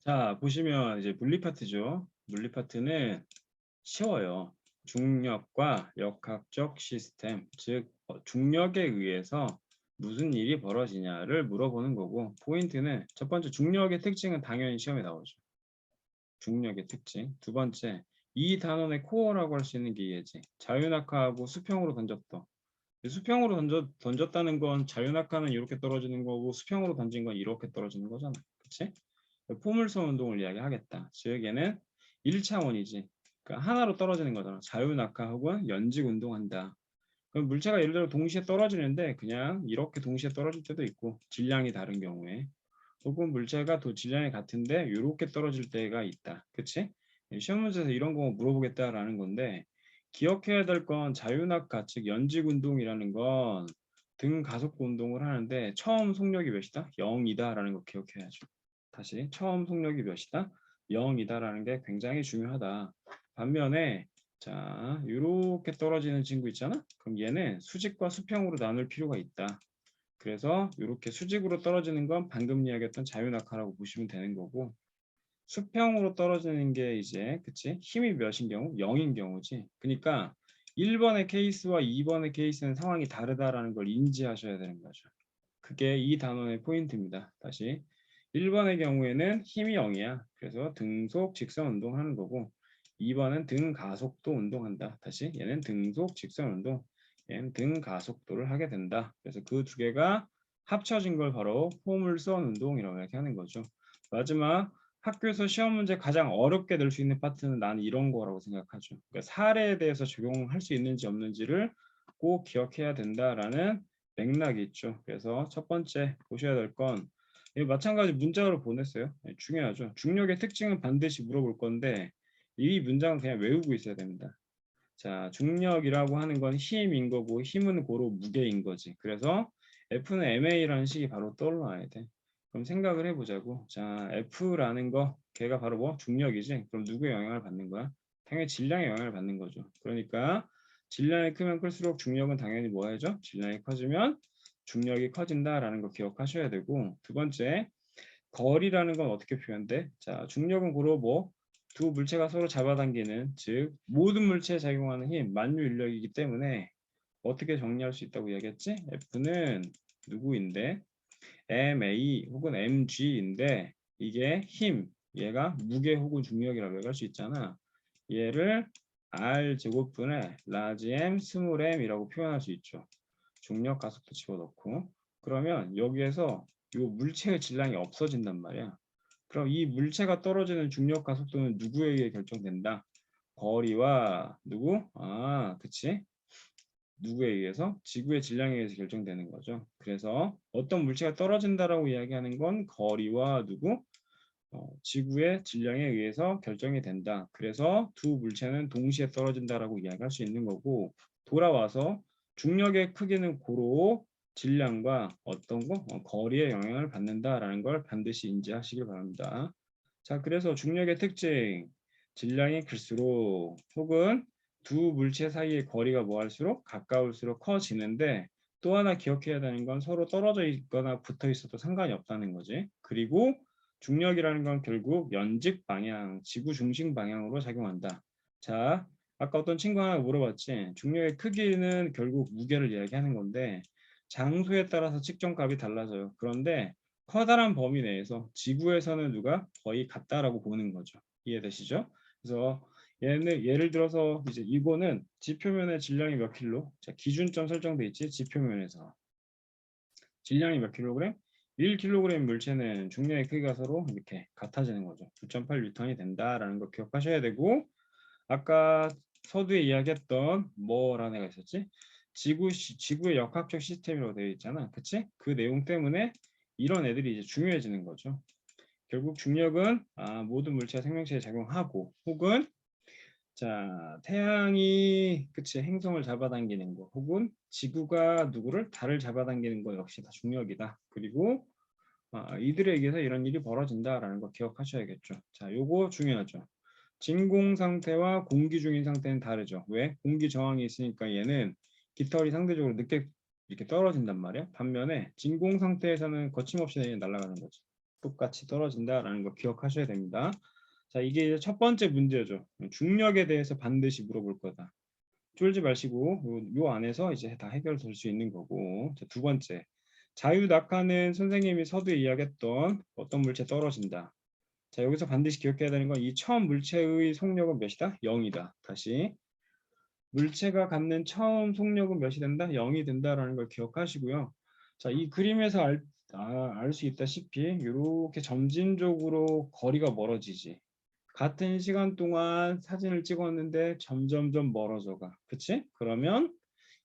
자, 보시면 이제 물리 파트죠. 물리 파트는 쉬워요. 중력과 역학적 시스템, 즉 중력에 의해서 무슨 일이 벌어지냐를 물어보는 거고, 포인트는 첫 번째 중력의 특징은 당연히 시험에 나오죠. 중력의 특징. 두 번째, 이 단원의 코어라고 할 수 있는 게 얘지. 자유낙하하고 수평으로 던졌다. 수평으로 던졌다는 건 자유낙하는 이렇게 떨어지는 거고 수평으로 던진 건 이렇게 떨어지는 거잖아. 그치? 포물선 운동을 이야기하겠다. 즉 얘는 1차원이지. 그러니까 하나로 떨어지는 거잖아. 자유낙하 혹은 연직 운동한다. 그럼 물체가 예를 들어 동시에 떨어지는데 그냥 이렇게 동시에 떨어질 때도 있고 질량이 다른 경우에 혹은 물체가 또 질량이 같은데 이렇게 떨어질 때가 있다. 그치? 시험 문제에서 이런 거 물어보겠다라는 건데 기억해야 될 건 자유낙하 즉 연직 운동이라는 건 등 가속도 운동을 하는데 처음 속력이 몇이다? 0이다라는 거 기억해야죠. 다시 처음 속력이 몇이다? 0이다라는 게 굉장히 중요하다. 반면에 자 이렇게 떨어지는 친구 있잖아? 그럼 얘는 수직과 수평으로 나눌 필요가 있다. 그래서 이렇게 수직으로 떨어지는 건 방금 이야기했던 자유낙하라고 보시면 되는 거고 수평으로 떨어지는 게 이제 그치? 힘이 몇인 경우? 0인 경우지. 그러니까 1번의 케이스와 2번의 케이스는 상황이 다르다라는 걸 인지하셔야 되는 거죠. 그게 이 단원의 포인트입니다. 다시 1번의 경우에는 힘이 0이야. 그래서 등속 직선 운동하는 거고 2번은 등 가속도 운동한다. 다시 얘는 등속 직선 운동, 얘는 등 가속도를 하게 된다. 그래서 그 두 개가 합쳐진 걸 바로 포물선 운동이라고 이렇게 하는 거죠. 마지막 학교에서 시험 문제 가장 어렵게 낼 수 있는 파트는 나는 이런 거라고 생각하죠. 그러니까 사례에 대해서 적용할 수 있는지 없는지를 꼭 기억해야 된다라는 맥락이 있죠. 그래서 첫 번째 보셔야 될 건 마찬가지 문장으로 보냈어요. 중요하죠. 중력의 특징은 반드시 물어볼 건데 이 문장은 그냥 외우고 있어야 됩니다. 자, 중력이라고 하는 건 힘인 거고 힘은 고로 무게인 거지. 그래서 F는 ma라는 식이 바로 떠올라야 돼. 그럼 생각을 해보자고. 자, F라는 거 걔가 바로 뭐? 중력이지. 그럼 누구의 영향을 받는 거야? 당연히 질량의 영향을 받는 거죠. 그러니까 질량이 크면 클수록 중력은 당연히 뭐 해야죠? 질량이 커지면 중력이 커진다라는 거 기억하셔야 되고 두 번째 거리라는 건 어떻게 표현돼? 자, 중력은 고로 뭐 두 물체가 서로 잡아당기는 즉 모든 물체에 작용하는 힘 만유 인력이기 때문에 어떻게 정리할 수 있다고 이야기했지? F는 누구인데 ma 혹은 mg인데 이게 힘 얘가 무게 혹은 중력이라고 얘기할 수 있잖아. 얘를 r 제곱분의 라지 m 스몰 m이라고 표현할 수 있죠. 중력 가속도 집어넣고 그러면 여기에서 이 물체의 질량이 없어진단 말이야. 그럼 이 물체가 떨어지는 중력 가속도는 누구에 의해 결정된다? 거리와 누구? 아, 그치? 누구에 의해서? 지구의 질량에 의해서 결정되는 거죠. 그래서 어떤 물체가 떨어진다라고 이야기하는 건 거리와 누구? 지구의 질량에 의해서 결정이 된다. 그래서 두 물체는 동시에 떨어진다라고 이야기할 수 있는 거고 돌아와서 중력의 크기는 고로 질량과 어떤 거? 거리에 영향을 받는다라는 걸 반드시 인지하시길 바랍니다. 자, 그래서 중력의 특징, 질량이 클수록 혹은 두 물체 사이의 거리가 뭐 할수록 가까울수록 커지는데 또 하나 기억해야 되는 건 서로 떨어져 있거나 붙어 있어도 상관이 없다는 거지. 그리고 중력이라는 건 결국 연직 방향, 지구 중심 방향으로 작용한다. 자, 아까 어떤 친구 하나 물어봤지. 중력의 크기는 결국 무게를 이야기하는 건데 장소에 따라서 측정값이 달라져요. 그런데 커다란 범위 내에서 지구에서는 누가 거의 같다라고 보는 거죠. 이해되시죠? 그래서 얘는 예를 들어서 이제 이거는 지표면의 질량이 몇 킬로? 자, 기준점 설정돼 있지? 지표면에서 질량이 몇 킬로그램? 1kg 물체는 중력의 크기가 서로 이렇게 같아지는 거죠. 9.8 뉴턴이 된다라는 거 기억하셔야 되고 아까 서두에 이야기했던 뭐라는 애가 있었지? 지구의 역학적 시스템이라고 되어 있잖아. 그치? 그 내용 때문에 이런 애들이 이제 중요해지는 거죠. 결국 중력은 모든 물체가 생명체에 작용하고 혹은 자 태양이 그치 행성을 잡아당기는 거 혹은 지구가 누구를 달을 잡아당기는 거 역시 다 중력이다. 그리고 이들에 의해서 이런 일이 벌어진다라는 거 기억하셔야겠죠. 자, 요거 중요하죠. 진공 상태와 공기 중인 상태는 다르죠. 왜? 공기 저항이 있으니까 얘는 깃털이 상대적으로 늦게 이렇게 떨어진단 말이야. 반면에 진공 상태에서는 거침없이 날아가는 거지. 똑같이 떨어진다라는 거 기억하셔야 됩니다. 자, 이게 이제 첫 번째 문제죠. 중력에 대해서 반드시 물어볼 거다. 쫄지 마시고 요 안에서 이제 다 해결될 수 있는 거고. 자, 두 번째. 자유낙하는 선생님이 서두에 이야기했던 어떤 물체 떨어진다. 자, 여기서 반드시 기억해야 되는 건 이 처음 물체의 속력은 몇이다? 0이다. 다시. 물체가 갖는 처음 속력은 몇이 된다? 0이 된다라는 걸 기억하시고요. 자, 이 그림에서 알 수 있다시피 이렇게 점진적으로 거리가 멀어지지. 같은 시간 동안 사진을 찍었는데 점점점 멀어져가. 그치? 그러면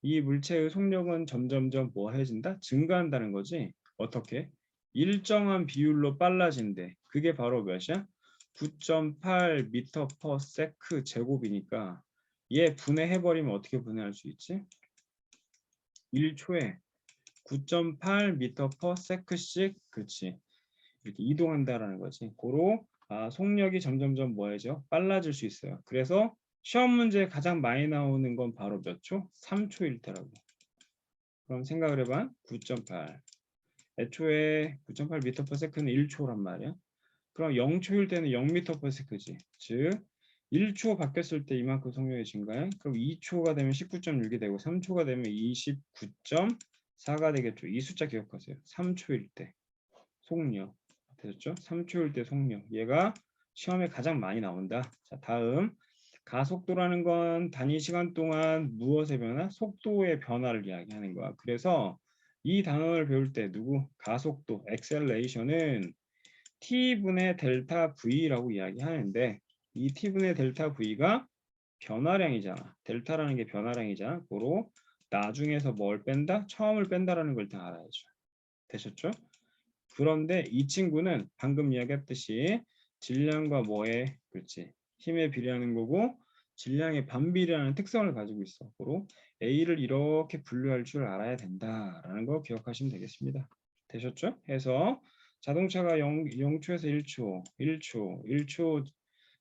이 물체의 속력은 점점점 뭐 해진다? 증가한다는 거지. 어떻게? 일정한 비율로 빨라진대. 그게 바로 몇이야? 9.8 미터 퍼 세크 제곱이니까 얘 분해해버리면 어떻게 분해할 수 있지? 1초에 9.8 미터 퍼 세크씩 그렇지. 이렇게 이동한다라는 거지. 고로 속력이 점점점 뭐해져? 빨라질 수 있어요. 그래서 시험 문제에 가장 많이 나오는 건 바로 몇 초? 3초일 때라고. 그럼 생각을 해봐. 9.8. 애초에 9.8 미터 퍼 세크는 1초란 말이야. 그럼 0초일 때는 0 미터 퍼 세크지. 즉 1초 바뀌었을 때 이만큼 속력이 증가해. 그럼 2초가 되면 19.6이 되고 3초가 되면 29.4가 되겠죠. 이 숫자 기억하세요. 3초일 때 속력. 되셨죠? 3초일 때 속력. 얘가 시험에 가장 많이 나온다. 자, 다음. 가속도라는 건 단위 시간 동안 무엇의 변화? 속도의 변화를 이야기하는 거야. 그래서 이 단어를 배울 때 누구? 가속도, acceleration은 t분의 델타 v라고 이야기하는데 이 t분의 델타 v가 변화량이잖아. 델타라는 게 변화량이잖아. 고로 나중에서 뭘 뺀다? 처음을 뺀다라는 걸 다 알아야죠. 되셨죠? 그런데 이 친구는 방금 이야기했듯이 질량과 뭐에 그렇지 힘에 비례하는 거고 질량의 반비례하는 특성을 가지고 있어. 고로 A를 이렇게 분류할 줄 알아야 된다라는 거 기억하시면 되겠습니다. 되셨죠? 해서 자동차가 0초에서 1초, 1초,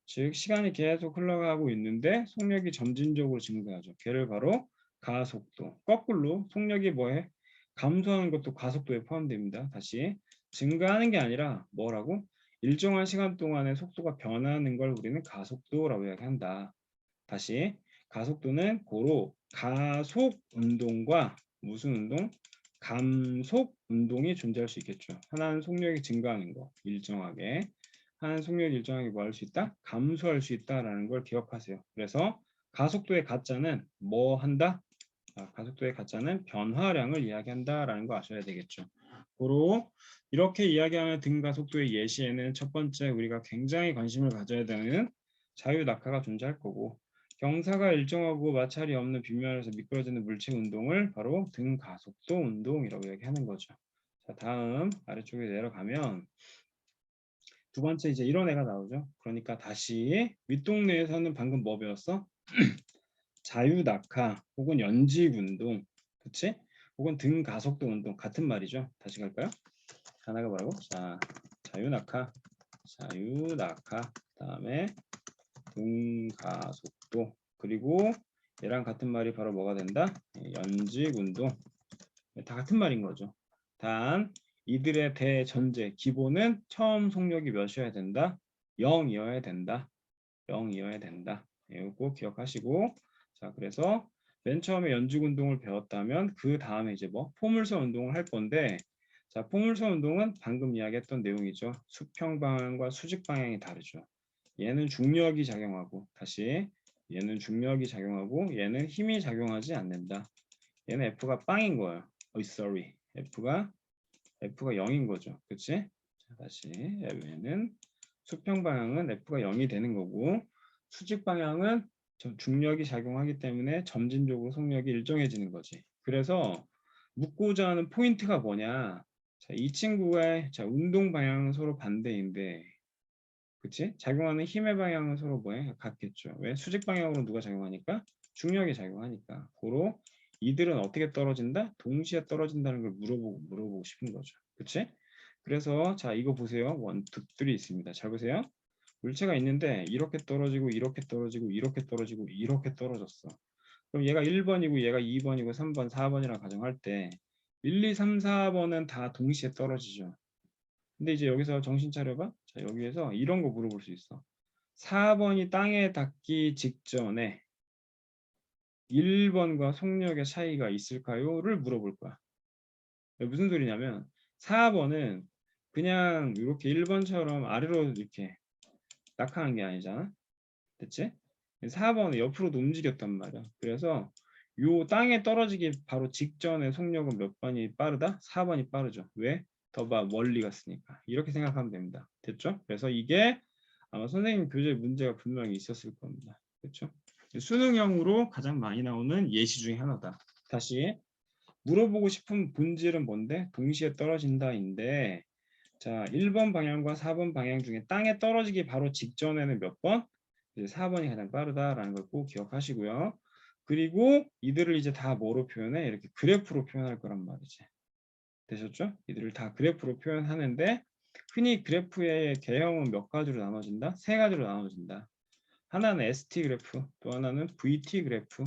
즉 시간이 계속 흘러가고 있는데 속력이 점진적으로 증가하죠. 걔를 바로 가속도. 거꾸로 속력이 뭐해? 감소하는 것도 가속도에 포함됩니다. 다시 증가하는 게 아니라 뭐라고? 일정한 시간 동안에 속도가 변하는 걸 우리는 가속도라고 이야기한다. 다시 가속도는 고로 가속 운동과 무슨 운동? 감속 운동이 존재할 수 있겠죠. 하나는 속력이 증가하는 거 일정하게 하나는 속력이 일정하게 뭐 할 수 있다? 감소할 수 있다라는 걸 기억하세요. 그래서 가속도의 가짜는 뭐 한다? 가속도의 가짜는 변화량을 이야기한다라는 거 아셔야 되겠죠. 고로 이렇게 이야기하는 등가속도의 예시에는 첫 번째 우리가 굉장히 관심을 가져야 되는 자유낙하가 존재할 거고 경사가 일정하고 마찰이 없는 빗면에서 미끄러지는 물체 운동을 바로 등가속도 운동이라고 이야기하는 거죠. 자, 다음 아래쪽에 내려가면 두 번째 이제 이런 애가 나오죠. 그러니까 다시 윗동네에서는 방금 뭐 배웠어? 자유낙하 혹은 연직 운동, 그치? 혹은 등가속도 운동 같은 말이죠. 다시 갈까요? 하나가 뭐라고? 자, 자유낙하, 다음에 등가속도, 그리고 얘랑 같은 말이 바로 뭐가 된다? 연직 운동. 다 같은 말인 거죠. 단 이들의 대전제 기본은 처음 속력이 몇이어야 된다? 0이어야 된다. 0이어야 된다. 이거 기억하시고 자 그래서 맨 처음에 연직 운동을 배웠다면 그 다음에 이제 뭐 포물선 운동을 할 건데 자 포물선 운동은 방금 이야기했던 내용이죠. 수평 방향과 수직 방향이 다르죠. 얘는 중력이 작용하고 다시 얘는 중력이 작용하고 얘는 힘이 작용하지 않는다. 얘는 F가 빵인 거예요. sorry. F가 0인 거죠. 그치? 자, 다시 얘는 수평 방향은 F가 0이 되는 거고 수직 방향은 중력이 작용하기 때문에 점진적으로 속력이 일정해지는 거지. 그래서 묻고자 하는 포인트가 뭐냐? 자, 이 친구의 운동 방향은 서로 반대인데 그치? 작용하는 힘의 방향은 서로 뭐해? 같겠죠. 왜? 수직 방향으로 누가 작용하니까? 중력이 작용하니까. 고로 이들은 어떻게 떨어진다? 동시에 떨어진다는 걸 물어보고 싶은 거죠. 그치? 그래서 자 이거 보세요. 원투들이 있습니다. 잘 보세요. 물체가 있는데 이렇게 떨어지고 이렇게 떨어지고 이렇게 떨어지고 이렇게 떨어졌어. 그럼 얘가 1번이고 얘가 2번이고 3번, 4번이라 가정할 때 1, 2, 3, 4번은 다 동시에 떨어지죠. 근데 이제 여기서 정신 차려봐. 자, 여기에서 이런 거 물어볼 수 있어. 4번이 땅에 닿기 직전에 1번과 속력의 차이가 있을까요?를 물어볼 거야. 무슨 소리냐면 4번은 그냥 이렇게 1번처럼 아래로 이렇게 낙하한 게 아니잖아. 됐지? 4번은 옆으로도 움직였단 말이야. 그래서 요 땅에 떨어지기 바로 직전에 속력은 몇 번이 빠르다? 4번이 빠르죠. 왜? 더 멀리 갔으니까. 이렇게 생각하면 됩니다. 됐죠? 그래서 이게 아마 선생님 교재 문제가 분명히 있었을 겁니다. 그렇죠? 수능형으로 가장 많이 나오는 예시 중에 하나다. 다시 물어보고 싶은 본질은 뭔데? 동시에 떨어진다인데 자, 1번 방향과 4번 방향 중에 땅에 떨어지기 바로 직전에는 몇 번? 이제 4번이 가장 빠르다라는 걸 꼭 기억하시고요. 그리고 이들을 이제 다 뭐로 표현해? 이렇게 그래프로 표현할 거란 말이지. 되셨죠? 이들을 다 그래프로 표현하는데 흔히 그래프의 개형은 몇 가지로 나눠진다? 세 가지로 나눠진다. 하나는 ST 그래프, 또 하나는 VT 그래프,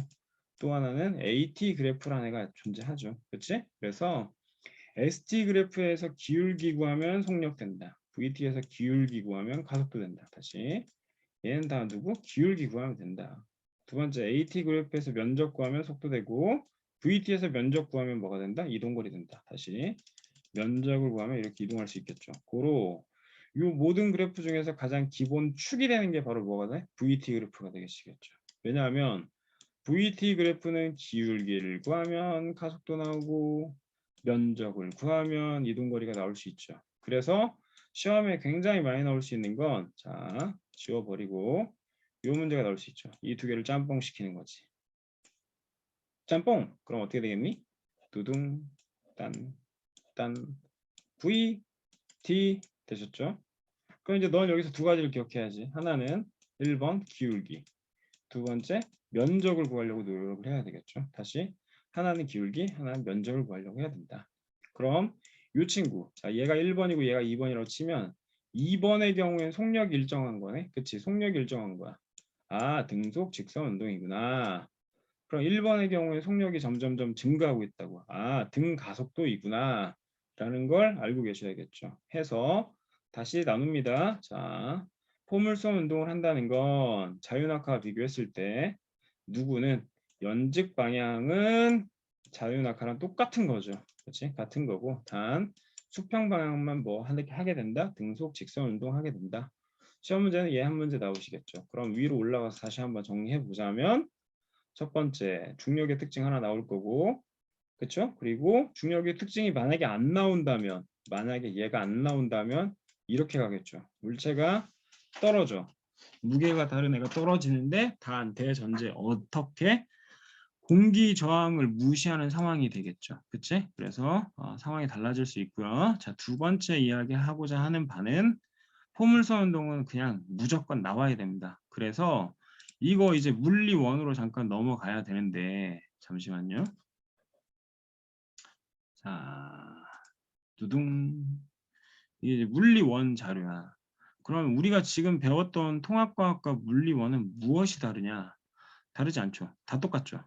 또 하나는 AT 그래프라는 애가 존재하죠. 그렇지? 그래서 ST 그래프에서 기울기 구하면 속력 된다. VT에서 기울기 구하면 가속도 된다. 다시 얘는 다 누구? 기울기 구하면 된다. 두 번째 AT 그래프에서 면적 구하면 속도 되고 VT에서 면적 구하면 뭐가 된다? 이동거리 된다. 다시 면적을 구하면 이렇게 이동할 수 있겠죠. 고로 이 모든 그래프 중에서 가장 기본 축이 되는 게 바로 뭐가 돼? VT 그래프가 되겠죠. 왜냐하면 VT 그래프는 기울기를 구하면 가속도 나오고 면적을 구하면 이동거리가 나올 수 있죠. 그래서 시험에 굉장히 많이 나올 수 있는 건 자, 지워버리고 이 문제가 나올 수 있죠. 이 두 개를 짬뽕 시키는 거지. 짬뽕! 그럼 어떻게 되겠니? 두둥, 딴, V, T 되셨죠? 그럼 이제 넌 여기서 두 가지를 기억해야지. 하나는 1번 기울기, 두 번째 면적을 구하려고 노력을 해야 되겠죠. 다시 하나는 기울기, 하나는 면적을 구하려고 해야 된다. 그럼 이 친구, 자 얘가 1번이고 얘가 2번이라고 치면 2번의 경우엔 속력이 일정한 거네. 그치? 속력이 일정한 거야. 아, 등속 직선 운동이구나. 그럼 1번의 경우에 속력이 점점점 증가하고 있다고. 아, 등 가속도이구나. 라는 걸 알고 계셔야겠죠. 해서 다시 나눕니다. 자, 포물선 운동을 한다는 건 자유낙하와 비교했을 때 누구는 연직 방향은 자유낙하랑 똑같은 거죠. 그렇지? 같은 거고 단 수평 방향만 뭐 하게 된다. 등속 직선 운동하게 된다. 시험 문제는 얘 한 문제 나오시겠죠. 그럼 위로 올라가서 다시 한번 정리해 보자면 첫 번째 중력의 특징 하나 나올 거고 그렇죠? 그리고 중력의 특징이 만약에 안 나온다면 만약에 얘가 안 나온다면 이렇게 가겠죠. 물체가 떨어져. 무게가 다른 애가 떨어지는데 단 대전제 어떻게 공기 저항을 무시하는 상황이 되겠죠. 그치? 그래서 상황이 달라질 수 있고요. 자, 두 번째 이야기하고자 하는 바는 포물선 운동은 그냥 무조건 나와야 됩니다. 그래서 이거 이제 물리 원으로 잠깐 넘어가야 되는데 잠시만요. 자, 두둥. 이게 이제 물리 원 자료야. 그럼 우리가 지금 배웠던 통합과학과 물리 원은 무엇이 다르냐? 다르지 않죠. 다 똑같죠.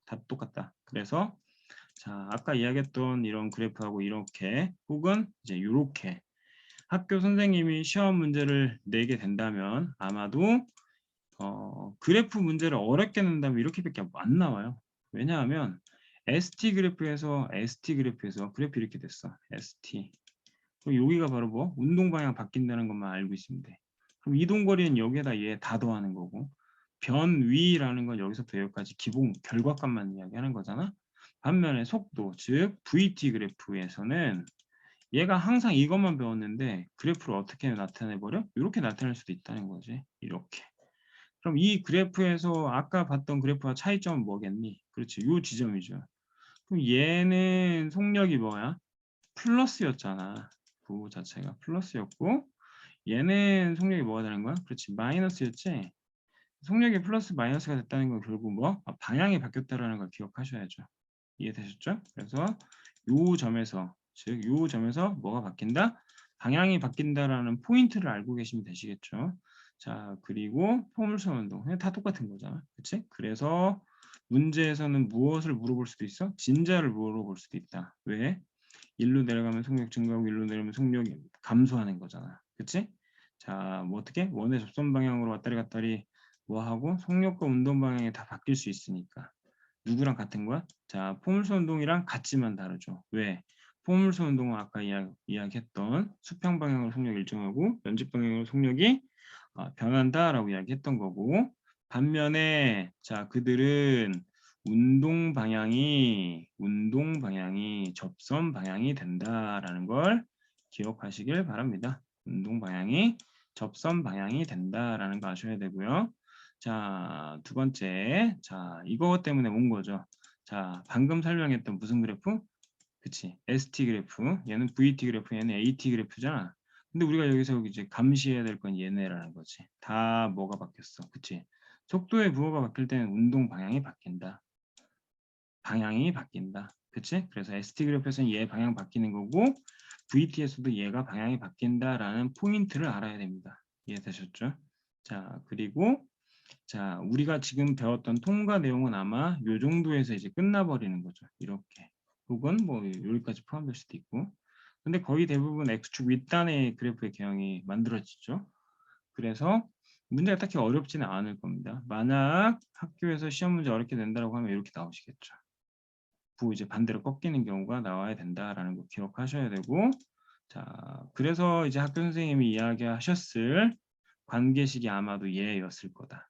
다 똑같다. 그래서 자, 아까 이야기했던 이런 그래프하고 이렇게 혹은 이제 이렇게 학교 선생님이 시험 문제를 내게 된다면 아마도 그래프 문제를 어렵게 낸다면 이렇게밖에 안 나와요. 왜냐하면 ST 그래프에서 그래프 이렇게 됐어. ST. 그럼 여기가 바로 뭐 운동 방향 바뀐다는 것만 알고 있으면 돼. 그럼 이동거리는 여기에다 얘 다 더하는 거고 변위라는 건 여기서부터 여기까지 기본 결과값만 이야기하는 거잖아. 반면에 속도, 즉 VT 그래프에서는 얘가 항상 이것만 배웠는데 그래프를 어떻게 나타내버려? 이렇게 나타낼 수도 있다는 거지. 이렇게. 그럼 이 그래프에서 아까 봤던 그래프와 차이점은 뭐겠니? 그렇지. 요 지점이죠. 그럼 얘는 속력이 뭐야? 플러스였잖아. 그 자체가 플러스였고 얘는 속력이 뭐가 되는 거야? 그렇지. 마이너스였지. 속력이 플러스 마이너스가 됐다는 건 결국 뭐? 방향이 바뀌었다는 걸 기억하셔야죠. 이해되셨죠? 그래서 요 점에서 즉 요 점에서 뭐가 바뀐다? 방향이 바뀐다라는 포인트를 알고 계시면 되시겠죠. 자, 그리고 포물선 운동 그냥 다 똑같은 거잖아. 그치? 그래서 문제에서는 무엇을 물어볼 수도 있어? 진자를 물어볼 수도 있다. 왜? 1로 내려가면 속력 증가하고 1로 내려가면 속력이 감소하는 거잖아. 그치? 자, 뭐 어떻게? 원의 접선 방향으로 왔다리 갔다리 뭐 하고 속력과 운동 방향이 다 바뀔 수 있으니까. 누구랑 같은 거야? 자, 포물선 운동이랑 같지만 다르죠. 왜? 포물선 운동은 아까 이야기했던 수평 방향으로 속력이 일정하고 연직 방향으로 속력이 변한다라고 이야기했던 거고, 반면에 자, 그들은 운동 방향이 접선 방향이 된다라는 걸 기억하시길 바랍니다. 운동 방향이 접선 방향이 된다라는 거 아셔야 되고요. 자, 두 번째. 자, 이거 때문에 온 거죠. 자, 방금 설명했던 무슨 그래프? 그치. ST 그래프. 얘는 VT 그래프, 얘는 AT 그래프잖아. 근데 우리가 여기서 이제 감시해야 될 건 얘네라는 거지. 다 뭐가 바뀌었어. 그치. 속도의 부호가 바뀔 때는 운동 방향이 바뀐다. 방향이 바뀐다. 그치? 그래서 ST 그래프에서는 얘 방향 바뀌는 거고, VT에서도 얘가 방향이 바뀐다라는 포인트를 알아야 됩니다. 이해되셨죠? 자, 그리고 자, 우리가 지금 배웠던 통과 내용은 아마 요 정도에서 이제 끝나버리는 거죠. 이렇게. 혹은 뭐 여기까지 포함될 수도 있고. 근데 거의 대부분 X축 윗단의 그래프의 개형이 만들어지죠. 그래서 문제가 딱히 어렵지는 않을 겁니다. 만약 학교에서 시험 문제 어렵게 낸다고 하면 이렇게 나오시겠죠. 부 이제 반대로 꺾이는 경우가 나와야 된다라는 거 기억하셔야 되고, 자, 그래서 이제 학교 선생님이 이야기하셨을 관계식이 아마도 얘였을 거다.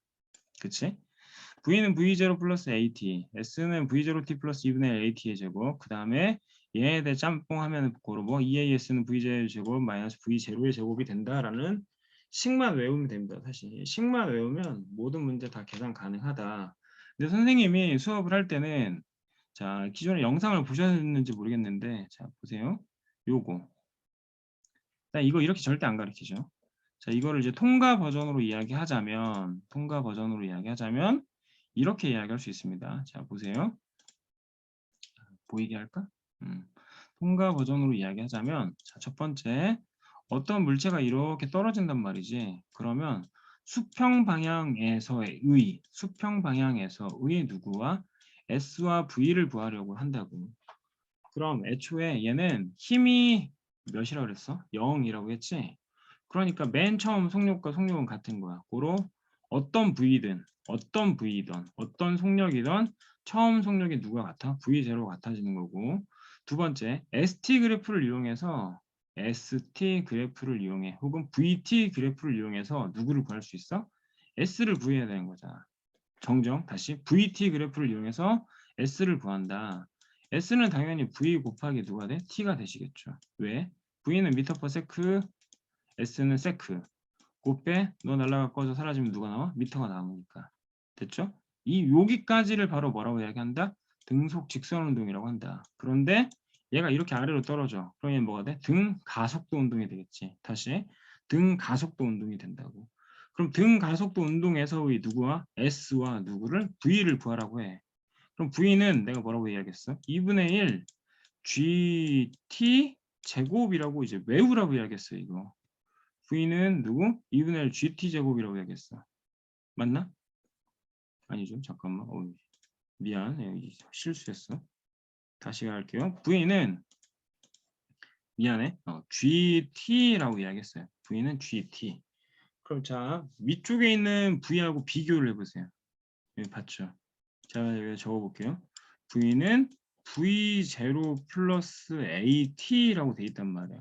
그치? V는 V0 플러스 AT, S는 V0T 플러스 2분의 L AT의 제곱, 그 다음에 얘에 대해 짬뽕 하면 고로 뭐 EAS는 V0의 제곱 마이너스 V0의 제곱이 된다라는 식만 외우면 됩니다. 사실 식만 외우면 모든 문제 다 계산 가능하다. 근데 선생님이 수업을 할 때는 자, 기존에 영상을 보셨는지 모르겠는데 자, 보세요. 요거. 자, 이거 이렇게 절대 안 가르치죠. 자, 이거를 이제 통과 버전으로 이야기하자면 이렇게 이야기할 수 있습니다. 자, 보세요. 보이게 할까? 통과 버전으로 이야기하자면 자, 첫 번째 어떤 물체가 이렇게 떨어진단 말이지. 그러면 수평 방향에서의 누구와 S와 V를 구하려고 한다고. 그럼 애초에 얘는 힘이 몇이라고 그랬어? 0이라고 했지? 그러니까 맨 처음 속력과 속력은 같은 거야. 고로 어떤 어떤 속력이든 처음 속력이 누가 같아? V0가 같아지는 거고. 두 번째, ST 그래프를 이용해서 혹은 VT 그래프를 이용해서 누구를 구할 수 있어? S를 구해야 되는 거잖아. 정정, 다시 VT 그래프를 이용해서 S를 구한다. S는 당연히 V 곱하기 누가 돼? T가 되시겠죠. 왜? V는 미터 퍼 세크, S는 세크. 곱배 너 날라가 꺼져 사라지면 누가 나와? 미터가 나오니까. 됐죠? 이 여기까지를 바로 뭐라고 이야기한다? 등속 직선 운동이라고 한다. 그런데 얘가 이렇게 아래로 떨어져. 그러면 뭐가 돼? 등 가속도 운동이 되겠지. 다시 등 가속도 운동이 된다고. 그럼 등 가속도 운동에서의 누구와 S와 누구를 V를 구하라고 해. 그럼 V는 내가 뭐라고 이야기했어? 2분의 1 GT 제곱이라고 이제 외우라고 이야기했어 이거. V는 누구? 2분의 1 GT 제곱이라고 이야기했어. 맞나? 아니죠. 잠깐만. 미안. 여기 실수했어. 다시 할게요. V는 미안해. GT라고 이야기했어요. V는 GT. 그럼 자, 위쪽에 있는 V하고 비교를 해보세요. 여기 봤죠? 자, 여기 적어볼게요. V는 V0 플러스 AT라고 돼 있단 말이야.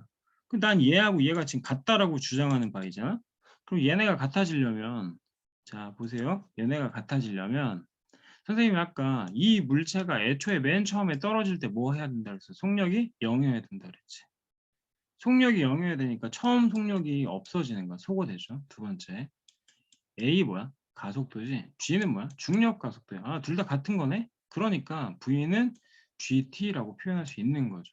난 얘하고 얘가 지금 같다라고 주장하는 바이잖아. 그럼 얘네가 같아지려면 자, 보세요. 얘네가 같아지려면 선생님이 아까 이 물체가 애초에 맨 처음에 떨어질 때 뭐 해야 된다 그랬어? 속력이 0이어야 된다 그랬지. 속력이 0이어야 되니까 처음 속력이 없어지는 거야. 소거되죠. 두 번째. A 뭐야? 가속도지. G는 뭐야? 중력 가속도야. 아, 둘 다 같은 거네? 그러니까 V는 GT라고 표현할 수 있는 거죠.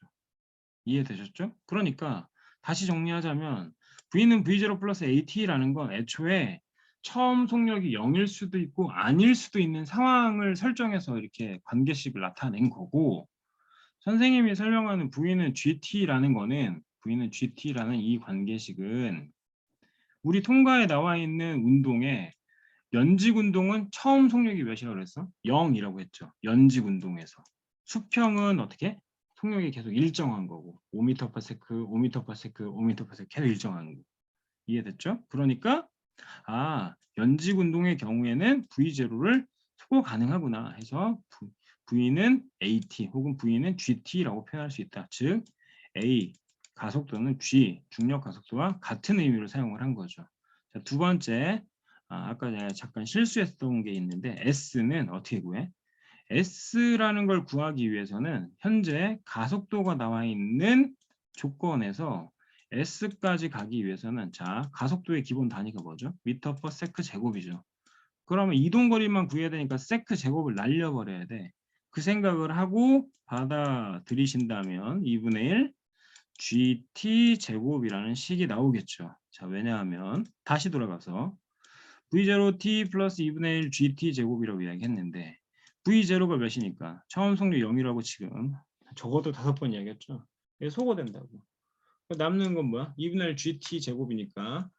이해되셨죠? 그러니까 다시 정리하자면 V는 V0 플러스 AT라는 건 애초에 처음 속력이 0일 수도 있고 아닐 수도 있는 상황을 설정해서 이렇게 관계식을 나타낸 거고, 선생님이 설명하는 V는 GT라는 이 관계식은 우리 통과에 나와 있는 운동에 연직 운동은 처음 속력이 몇이라고 그랬어? 0이라고 했죠. 연직 운동에서. 수평은 어떻게? 속력이 계속 일정한 거고 5m/s, 5m/s, 5m/s 계속 일정한 거. 이해됐죠? 그러니까 연직 운동의 경우에는 V0를 소거 가능하구나 해서 V는 AT 혹은 V는 GT라고 표현할 수 있다. 즉 A 가속도는 G 중력 가속도와 같은 의미로 사용을 한 거죠. 자, 두 번째 아까 제가 잠깐 실수했던 게 있는데 S는 어떻게 구해? S라는 걸 구하기 위해서는 현재 가속도가 나와 있는 조건에서 S까지 가기 위해서는 자 가속도의 기본 단위가 뭐죠? 미터 퍼 세크 제곱이죠. 그러면 이동거리만 구해야 되니까 세크 제곱을 날려버려야 돼. 그 생각을 하고 받아들이신다면 2분의 1 GT 제곱이라는 식이 나오겠죠. 자 왜냐하면 다시 돌아가서 V0T 플러스 2분의 1 GT 제곱이라고 이야기했는데 V0가 몇이니까 처음 속력 0이라고 지금 적어도 5번 이야기했죠. 이게 소거된다고. 남는 건 뭐야? 2분의 1 GT 제곱이니까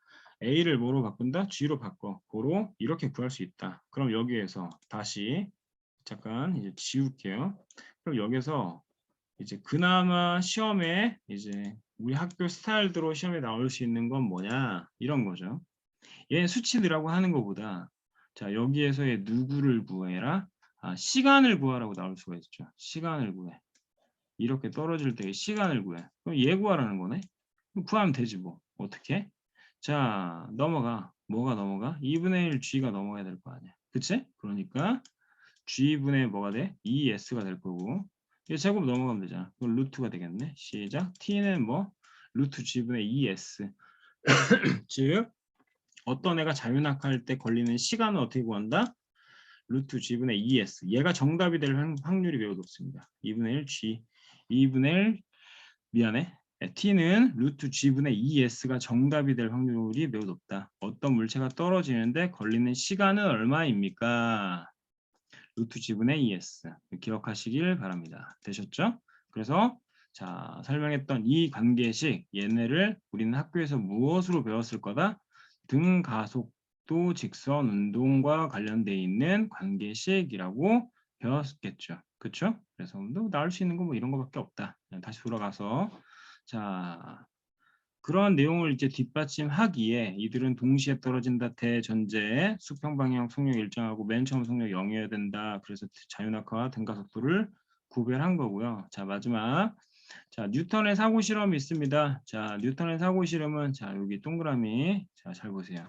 A를 뭐로 바꾼다? G로 바꿔. 고로 이렇게 구할 수 있다. 그럼 여기에서 다시 잠깐 이제 지울게요. 그럼 여기서 이제 그나마 시험에 이제 우리 학교 스타일대로 시험에 나올 수 있는 건 뭐냐? 이런 거죠. 얘 수치들하고 하는 것보다 자 여기에서의 누구를 구해라? 시간을 구하라고 나올 수가 있죠. 시간을 구해. 이렇게 떨어질 때 시간을 구해. 그럼 얘 구하라는 거네. 그럼 구하면 되지 뭐. 어떻게? 자 넘어가. 뭐가 넘어가? 2분의 1 G가 넘어가야 될 거 아니야. 그치? 그러니까 G분의 뭐가 돼? 2S가 될 거고 얘 제곱 넘어가면 되잖아. 그럼 루트가 되겠네. 시작. T는 뭐? 루트 G분의 2S 즉 어떤 애가 자유낙하할 때 걸리는 시간은 어떻게 구한다? 루트 G분의 2S. 얘가 정답이 될 확률이 매우 높습니다. 2분의 1 G. 2분의 1 미안해. T는 루트 G분의 2S가 정답이 될 확률이 매우 높다. 어떤 물체가 떨어지는데 걸리는 시간은 얼마입니까? 루트 G분의 2S. 기억하시길 바랍니다. 되셨죠? 그래서 자 설명했던 이 관계식 얘네를 우리는 학교에서 무엇으로 배웠을 거다? 등가속도 직선 운동과 관련되어 있는 관계식이라고 배웠겠죠. 그렇죠? 그래서 나올 수 있는 거 뭐 이런 거밖에 없다. 다시 돌아가서 자 그런 내용을 이제 뒷받침하기에 이들은 동시에 떨어진다 대전제에 수평 방향 속력 일정하고 맨 처음 속력 0이어야 된다. 그래서 자유낙하와 등가속도를 구별한 거고요. 자 마지막 자 뉴턴의 사고 실험이 있습니다. 자 뉴턴의 사고 실험은 자 여기 동그라미 자 잘 보세요.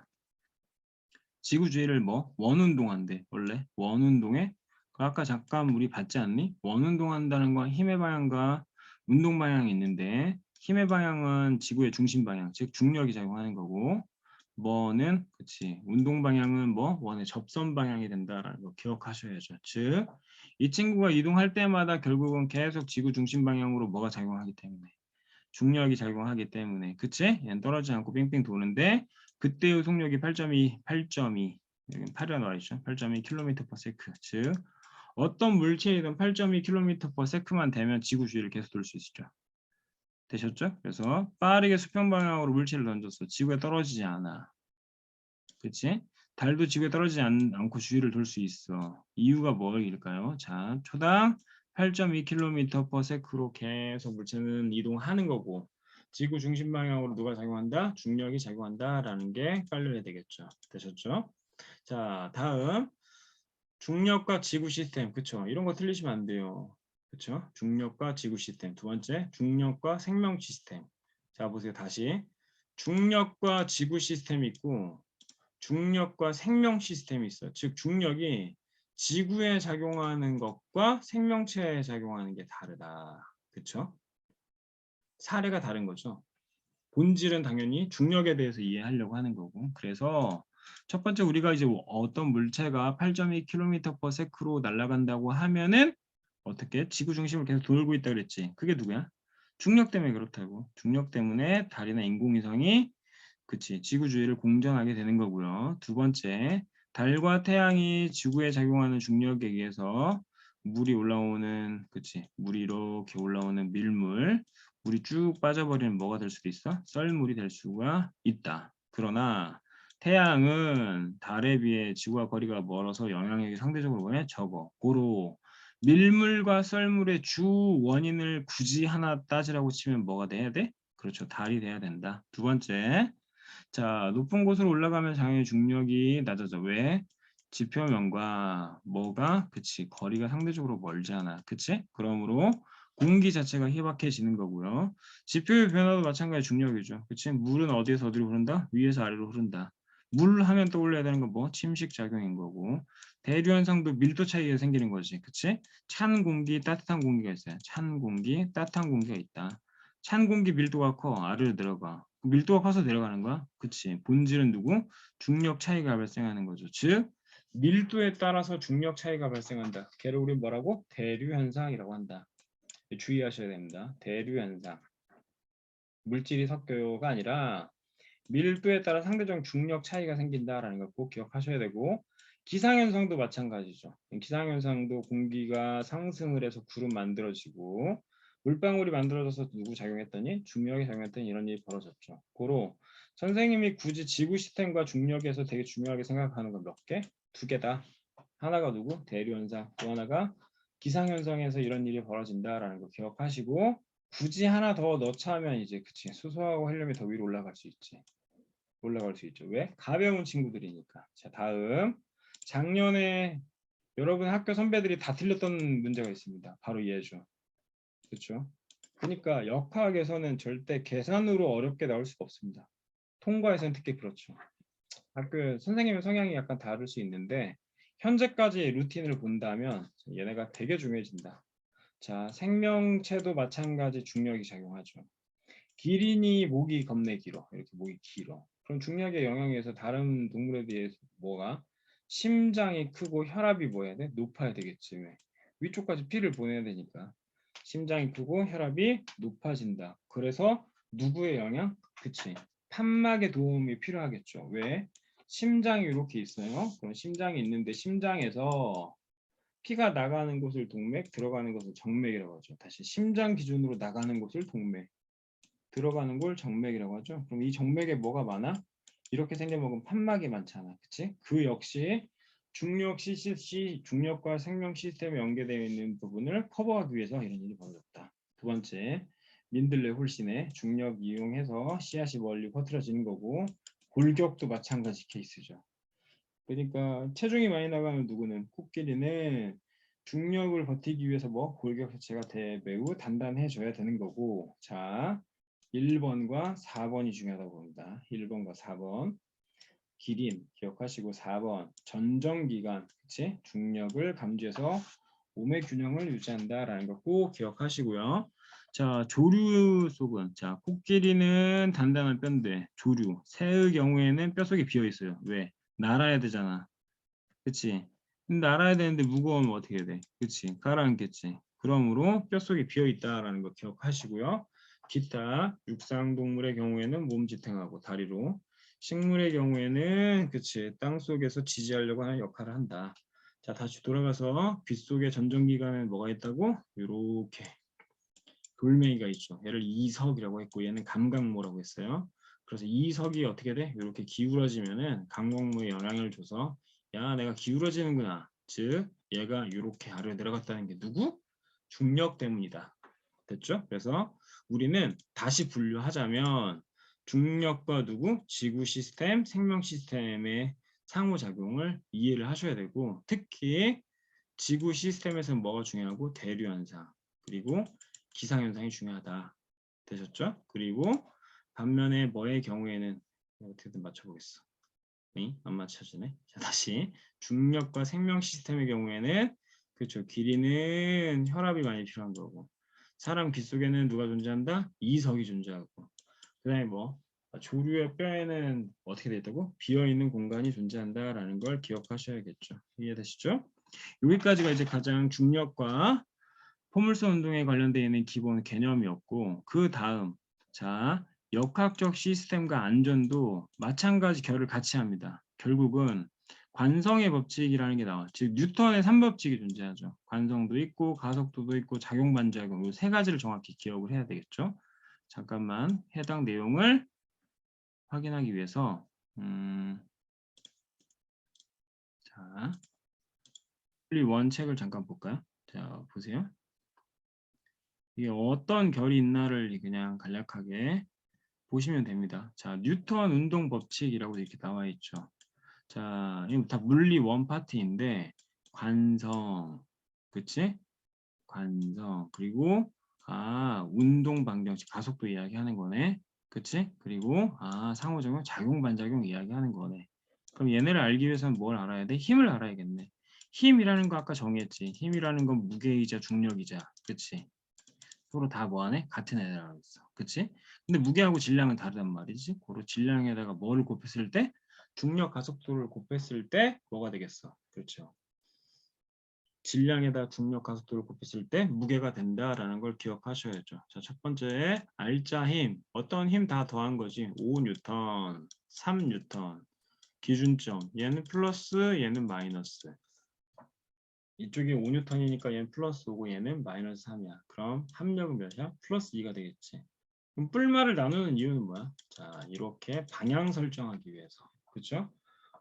지구 주위를 뭐 원운동한대. 원래 원운동에 아까 잠깐 우리 봤지 않니? 원운동한다는 건 힘의 방향과 운동 방향이 있는데 힘의 방향은 지구의 중심 방향, 즉 중력이 작용하는 거고 뭐는 그치 운동 방향은 뭐 원의 접선 방향이 된다라는 거 기억하셔야죠. 즉 이 친구가 이동할 때마다 결국은 계속 지구 중심 방향으로 뭐가 작용하기 때문에 중력이 작용하기 때문에 그치? 얘는 떨어지지 않고 빙빙 도는데 그때의 속력이 8.2 여기 8이라 나와 있죠. 8.2km/s 즉 어떤 물체이든 8.2km/s만 되면 지구 주위를 계속 돌 수 있죠. 되셨죠? 그래서 빠르게 수평 방향으로 물체를 던졌어. 지구에 떨어지지 않아. 그치? 달도 지구에 떨어지지 않고 주위를 돌 수 있어. 이유가 뭐일까요? 자, 초당 8.2km/s로 계속 물체는 이동하는 거고 지구 중심 방향으로 누가 작용한다? 중력이 작용한다라는 게 깔려야 되겠죠. 되셨죠? 자, 다음 중력과 지구 시스템. 그쵸? 이런 거 틀리시면 안 돼요. 그쵸? 중력과 지구 시스템. 두 번째, 중력과 생명 시스템. 자, 보세요. 다시. 중력과 지구 시스템이 있고 중력과 생명 시스템이 있어요. 즉 중력이 지구에 작용하는 것과 생명체에 작용하는 게 다르다. 그렇죠? 사례가 다른 거죠. 본질은 당연히 중력에 대해서 이해하려고 하는 거고. 그래서 첫 번째 우리가 이제 어떤 물체가 8.2km/s로 날아간다고 하면은 어떻게 지구 중심을 계속 돌고 있다 그랬지. 그게 누구야? 중력 때문에 그렇다고. 중력 때문에 달이나 인공위성이 그치 지구 주위를 공전하게 되는 거고요. 두 번째, 달과 태양이 지구에 작용하는 중력에 의해서 물이 올라오는 그치 물이 이렇게 올라오는 밀물 물이 쭉 빠져버리는 뭐가 될 수도 있어? 썰물이 될 수가 있다. 그러나 태양은 달에 비해 지구와 거리가 멀어서 영향력이 상대적으로 뭐냐? 적어. 고로 밀물과 썰물의 주 원인을 굳이 하나 따지라고 치면 뭐가 돼야 돼? 그렇죠. 달이 돼야 된다. 두 번째. 자, 높은 곳으로 올라가면 당연히 중력이 낮아져. 왜? 지표면과 뭐가? 그치. 거리가 상대적으로 멀잖아. 그치? 그러므로 공기 자체가 희박해지는 거고요. 지표의 변화도 마찬가지 중력이죠. 그치? 물은 어디에서 어디로 흐른다? 위에서 아래로 흐른다. 물 하면 떠올려야 되는 건 뭐? 침식 작용인 거고. 대류 현상도 밀도 차이가 생기는 거지. 그치? 찬 공기, 따뜻한 공기가 있어요. 찬 공기, 따뜻한 공기가 있다. 찬 공기 밀도가 커. 아래로 내려가. 밀도가 커서 내려가는 거야. 그치? 본질은 누구? 중력 차이가 발생하는 거죠. 즉 밀도에 따라서 중력 차이가 발생한다. 걔를 우리 뭐라고? 대류 현상이라고 한다. 주의하셔야 됩니다. 대류 현상. 물질이 섞여요가 아니라 밀도에 따라 상대적 중력 차이가 생긴다라는 걸 꼭 기억하셔야 되고, 기상현상도 마찬가지죠. 기상현상도 공기가 상승을 해서 구름 만들어지고 물방울이 만들어져서 누구 작용했더니 중력이 작용했더니 이런 일이 벌어졌죠. 고로 선생님이 굳이 지구 시스템과 중력에서 되게 중요하게 생각하는 건 몇 개? 두 개다. 하나가 누구? 대류현상. 또 하나가 기상현상에서 이런 일이 벌어진다라는 거 기억하시고, 굳이 하나 더 넣자 하면 이제 그치, 수소하고 헬륨이 더 위로 올라갈 수 있지. 올라갈 수 있죠. 왜? 가벼운 친구들이니까. 자, 다음. 작년에 여러분 학교 선배들이 다 틀렸던 문제가 있습니다. 바로 얘죠. 그렇죠? 그러니까 역학에서는 절대 계산으로 어렵게 나올 수가 없습니다. 통과에서는 특히 그렇죠. 학교 선생님의 성향이 약간 다를 수 있는데 현재까지 루틴을 본다면 얘네가 되게 중요해진다. 자, 생명체도 마찬가지 중력이 작용하죠. 기린이 목이 겁내 길어. 이렇게 목이 길어. 그럼 중력의 영향에 의해서 다른 동물에 비해서 뭐가? 심장이 크고 혈압이 뭐 해야 돼? 높아야 되겠지. 왜? 위쪽까지 피를 보내야 되니까. 심장이 크고 혈압이 높아진다. 그래서 누구의 영향? 그치. 판막의 도움이 필요하겠죠. 왜? 심장이 이렇게 있어요. 그럼 심장이 있는데 심장에서 피가 나가는 곳을 동맥, 들어가는 곳을 정맥이라고 하죠. 다시 심장 기준으로 나가는 곳을 동맥, 들어가는 걸 정맥이라고 하죠. 그럼 이 정맥에 뭐가 많아? 이렇게 생겨먹은 판막이 많잖아. 그치? 그 역시 중력과 생명 시스템에 연계되어 있는 부분을 커버하기 위해서 이런 일이 벌어졌다. 두 번째, 민들레 홀신의 중력 이용해서 씨앗이 멀리 퍼뜨려지는 거고, 골격도 마찬가지 케이스죠. 그러니까 체중이 많이 나가는 누구는 코끼리는 중력을 버티기 위해서 뭐 골격 자체가 매우 단단해져야 되는 거고, 자 1번과 4번이 중요하다고 봅니다. 1번과 4번 기린 기억하시고, 4번 전정기관, 그치? 중력을 감지해서 몸의 균형을 유지한다라는 거 꼭 기억하시고요. 자, 조류 속은, 자, 코끼리는 단단한 뼈인데 조류, 새의 경우에는 뼛속이 비어 있어요. 왜? 날아야 되잖아. 그치? 근데 날아야 되는데 무거우면 어떻게 해야 돼? 그치? 가라앉겠지. 그러므로 뼛속이 비어 있다라는 거 기억하시고요. 기타 육상동물의 경우에는 몸지탱하고 다리로, 식물의 경우에는 그치, 땅속에서 지지하려고 하는 역할을 한다. 자, 다시 돌아가서 빗속에 전정기관에 뭐가 있다고? 이렇게 돌멩이가 있죠. 얘를 이석이라고 했고 얘는 감각모라고 했어요. 그래서 이석이 어떻게 돼? 이렇게 기울어지면은 감각모에 영향을 줘서 야, 내가 기울어지는구나. 즉 얘가 이렇게 아래로 내려갔다는 게 누구? 중력 때문이다. 됐죠? 그래서 우리는 다시 분류하자면 중력과 누구? 지구 시스템, 생명 시스템의 상호작용을 이해를 하셔야 되고, 특히 지구 시스템에서는 뭐가 중요하고? 대류현상, 그리고 기상현상이 중요하다. 되셨죠? 그리고 반면에 뭐의 경우에는 어떻게든 맞춰보겠어. 안 맞춰지네. 자, 다시 중력과 생명 시스템의 경우에는 그렇죠. 길이는 혈압이 많이 필요한 거고, 사람 귓속에는 누가 존재한다? 이석이 존재하고, 그 다음에 뭐 조류의 뼈에는 어떻게 돼 있다고? 비어있는 공간이 존재한다라는 걸 기억하셔야겠죠. 이해되시죠? 여기까지가 이제 가장 중력과 포물선 운동에 관련되어 있는 기본 개념이었고, 그 다음 자 역학적 시스템과 안전도 마찬가지 결을 같이 합니다. 결국은 관성의 법칙이라는 게 나와. 즉 뉴턴의 3법칙이 존재하죠. 관성도 있고 가속도도 있고 작용반작용, 이 세 가지를 정확히 기억을 해야 되겠죠. 잠깐만 해당 내용을 확인하기 위해서 자, 원리 원 책을 잠깐 볼까요? 자, 보세요. 이게 어떤 결이 있나를 그냥 간략하게 보시면 됩니다. 자, 뉴턴 운동 법칙이라고 이렇게 나와 있죠. 자, 이거 다 물리 원 파트인데 관성, 그치? 관성 그리고 운동 방정식 가속도 이야기하는 거네. 그치? 그리고 상호작용, 작용 반작용 이야기하는 거네. 그럼 얘네를 알기 위해서는 뭘 알아야 돼? 힘을 알아야겠네. 힘이라는 거 아까 정했지. 힘이라는 건 무게이자 중력이자. 그치? 서로 다 뭐하네? 같은 애라고 있어. 그치? 근데 무게하고 질량은 다르단 말이지. 고로 질량에다가 뭐를 곱했을 때? 중력 가속도를 곱했을 때 뭐가 되겠어? 그렇죠. 질량에다 중력 가속도를 곱했을 때 무게가 된다라는 걸 기억하셔야죠. 자, 첫 번째 알짜 힘. 어떤 힘 다 더한 거지. 5뉴턴, 3뉴턴. 기준점. 얘는 플러스, 얘는 마이너스. 이쪽이 5뉴턴이니까 얘는 플러스 5고 얘는 마이너스 3이야. 그럼 합력은 몇이야? 플러스 2가 되겠지. 그럼 뿔말을 나누는 이유는 뭐야? 자, 이렇게 방향 설정하기 위해서. 그렇죠?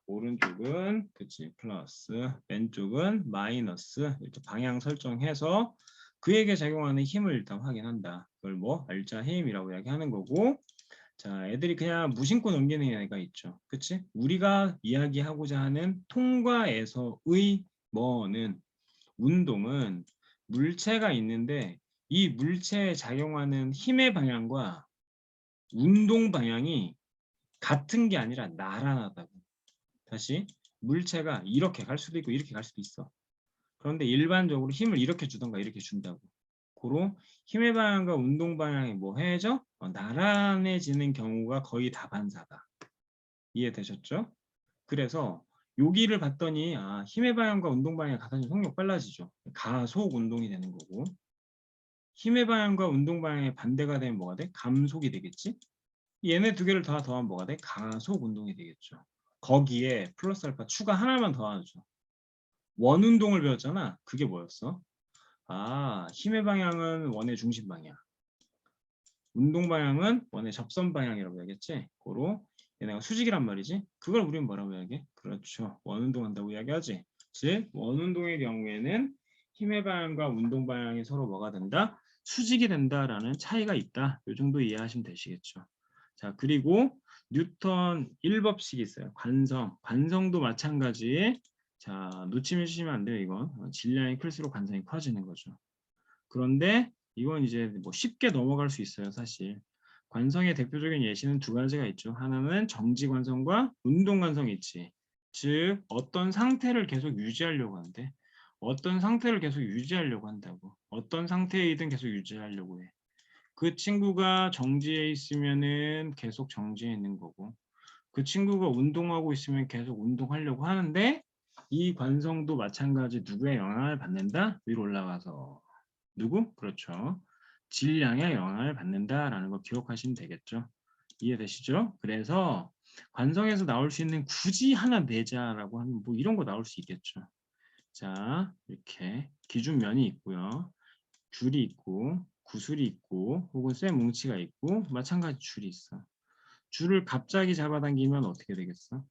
오른쪽은 그치 플러스, 왼쪽은 마이너스. 이렇게 방향 설정해서 그에게 작용하는 힘을 일단 확인한다. 그걸 뭐 알짜 힘이라고 이야기하는 거고. 자, 애들이 그냥 무심코 넘기는 애가 있죠. 그치? 우리가 이야기하고자 하는 통과에서의 뭐는 운동은 물체가 있는데 이 물체에 작용하는 힘의 방향과 운동 방향이 같은 게 아니라 나란하다고. 다시 물체가 이렇게 갈 수도 있고 이렇게 갈 수도 있어. 그런데 일반적으로 힘을 이렇게 주던가 이렇게 준다고. 고로 힘의 방향과 운동 방향이 뭐 해져? 나란해지는 경우가 거의 다반사다. 이해되셨죠? 그래서 여기를 봤더니 힘의 방향과 운동 방향이 같아지면 속력 빨라지죠. 가속 운동이 되는 거고. 힘의 방향과 운동 방향의 반대가 되면 뭐가 돼? 감속이 되겠지? 얘네 두 개를 다 더하면 뭐가 돼? 가속 운동이 되겠죠. 거기에 플러스 알파 추가 하나만 더하죠. 원운동을 배웠잖아. 그게 뭐였어? 힘의 방향은 원의 중심 방향. 운동 방향은 원의 접선 방향이라고 해야겠지. 고로 얘네가 수직이란 말이지. 그걸 우리는 뭐라고 이야기해? 그렇죠. 원운동 한다고 이야기하지. 즉 원운동의 경우에는 힘의 방향과 운동 방향이 서로 뭐가 된다? 수직이 된다라는 차이가 있다. 이 정도 이해하시면 되시겠죠. 자, 그리고 뉴턴 1법칙이 있어요. 관성. 관성도 마찬가지. 자, 놓치면 주시면 안 돼요, 이건. 질량이 클수록 관성이 커지는 거죠. 그런데 이건 이제 뭐 쉽게 넘어갈 수 있어요, 사실. 관성의 대표적인 예시는 두 가지가 있죠. 하나는 정지 관성과 운동 관성이 있지. 즉, 어떤 상태를 계속 유지하려고 하는데, 어떤 상태를 계속 유지하려고 한다고. 어떤 상태이든 계속 유지하려고 해. 그 친구가 정지해 있으면은 계속 정지해 있는 거고, 그 친구가 운동하고 있으면 계속 운동하려고 하는데, 이 관성도 마찬가지 누구의 영향을 받는다? 위로 올라가서. 누구? 그렇죠. 질량에 영향을 받는다라는 거 기억하시면 되겠죠. 이해되시죠? 그래서 관성에서 나올 수 있는 굳이 하나 내자라고 하면 뭐 이런 거 나올 수 있겠죠. 자, 이렇게 기준면이 있고요. 줄이 있고 구슬이 있고 혹은 쇠 뭉치가 있고 마찬가지 줄이 있어. 줄을 갑자기 잡아당기면 어떻게 되겠어?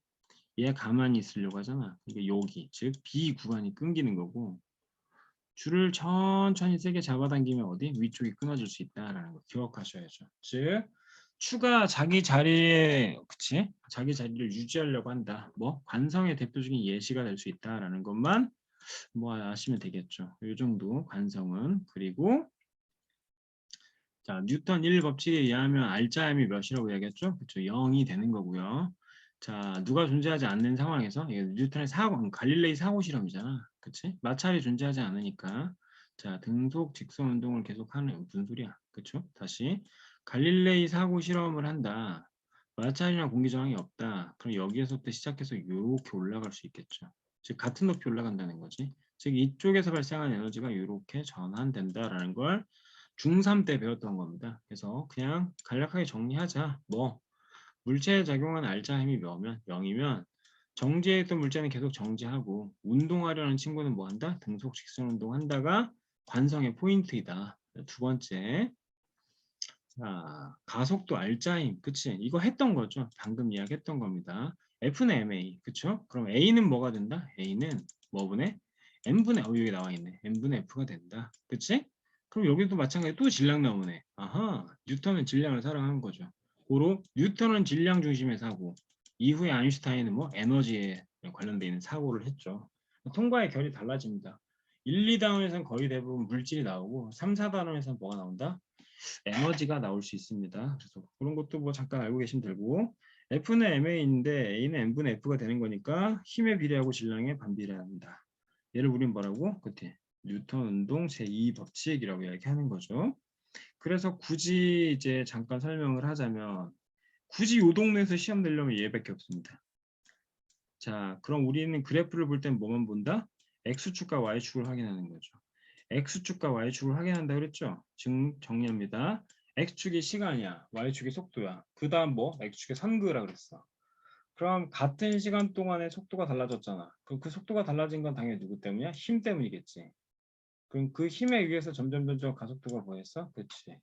얘 가만히 있으려고 하잖아. 이게 여기 즉 B 구간이 끊기는 거고 줄을 천천히 세게 잡아당기면 어디? 위쪽이 끊어질 수 있다라는 거 기억하셔야죠. 즉 추가 자기 자리에 그치? 자기 자리를 유지하려고 한다. 뭐 관성의 대표적인 예시가 될 수 있다라는 것만 뭐 아시면 되겠죠. 이 정도 관성은 그리고 자 뉴턴 1법칙에 의하면 알짜임이 몇이라고 얘기했죠? 그렇죠. 0이 되는 거고요. 자 누가 존재하지 않는 상황에서 이게 뉴턴의 사고 갈릴레이 사고 실험이잖아. 그치? 마찰이 존재하지 않으니까 자 등속 직선 운동을 계속하는 무슨 소리야? 그쵸? 다시 갈릴레이 사고 실험을 한다. 마찰이나 공기 저항이 없다. 그럼 여기에서부터 시작해서 이렇게 올라갈 수 있겠죠. 즉 같은 높이 올라간다는 거지. 즉 이쪽에서 발생한 에너지가 이렇게 전환된다라는 걸 중3 때 배웠던 겁니다. 그래서 그냥 간략하게 정리하자. 뭐 물체에 작용하는 알짜 힘이 몇면 0이면 정지해 있던 물체는 계속 정지하고 운동하려는 친구는 뭐 한다? 등속 직선 운동 한다가 관성의 포인트이다. 두 번째 가속도 알짜 힘 그치? 이거 했던 거죠. 방금 이야기했던 겁니다. F는 MA 그쵸? 그럼 A는 뭐가 된다? A는 뭐분의 n분의 여기 나와 있네. n분의 f가 된다. 그치? 그럼 여기도 마찬가지 또 질량 나오네. 아하, 뉴턴은 질량을 사랑하는 거죠. 고로 뉴턴은 질량 중심의 사고, 이후에 아인슈타인은 뭐 에너지에 관련돼 있는 사고를 했죠. 통과의 결이 달라집니다. 1, 2단원에서는 거의 대부분 물질이 나오고 3, 4단원에서는 뭐가 나온다? 에너지가 나올 수 있습니다. 그래서 그런 것도 뭐 잠깐 알고 계시면 되고 F는 MA인데 A는 N분의 F가 되는 거니까 힘에 비례하고 질량에 반비례합니다. 얘를 우린 뭐라고? 그때 뉴턴 운동 제2 법칙이라고 이야기하는 거죠. 그래서 굳이 이제 잠깐 설명을 하자면 굳이 요 동네에서 시험 내려면 얘밖에 없습니다. 자, 그럼 우리는 그래프를 볼 땐 뭐만 본다? X축과 Y축을 확인하는 거죠. X축과 Y축을 확인한다 그랬죠? 정리합니다. X축이 시간이야. Y축이 속도야. 그 다음 뭐? X축이 선그라 그랬어. 그럼 같은 시간 동안에 속도가 달라졌잖아. 그 속도가 달라진 건 당연히 누구 때문이야? 힘 때문이겠지. 그럼 그 힘에 의해서 점점 가속도가 뭐했어? 그렇지.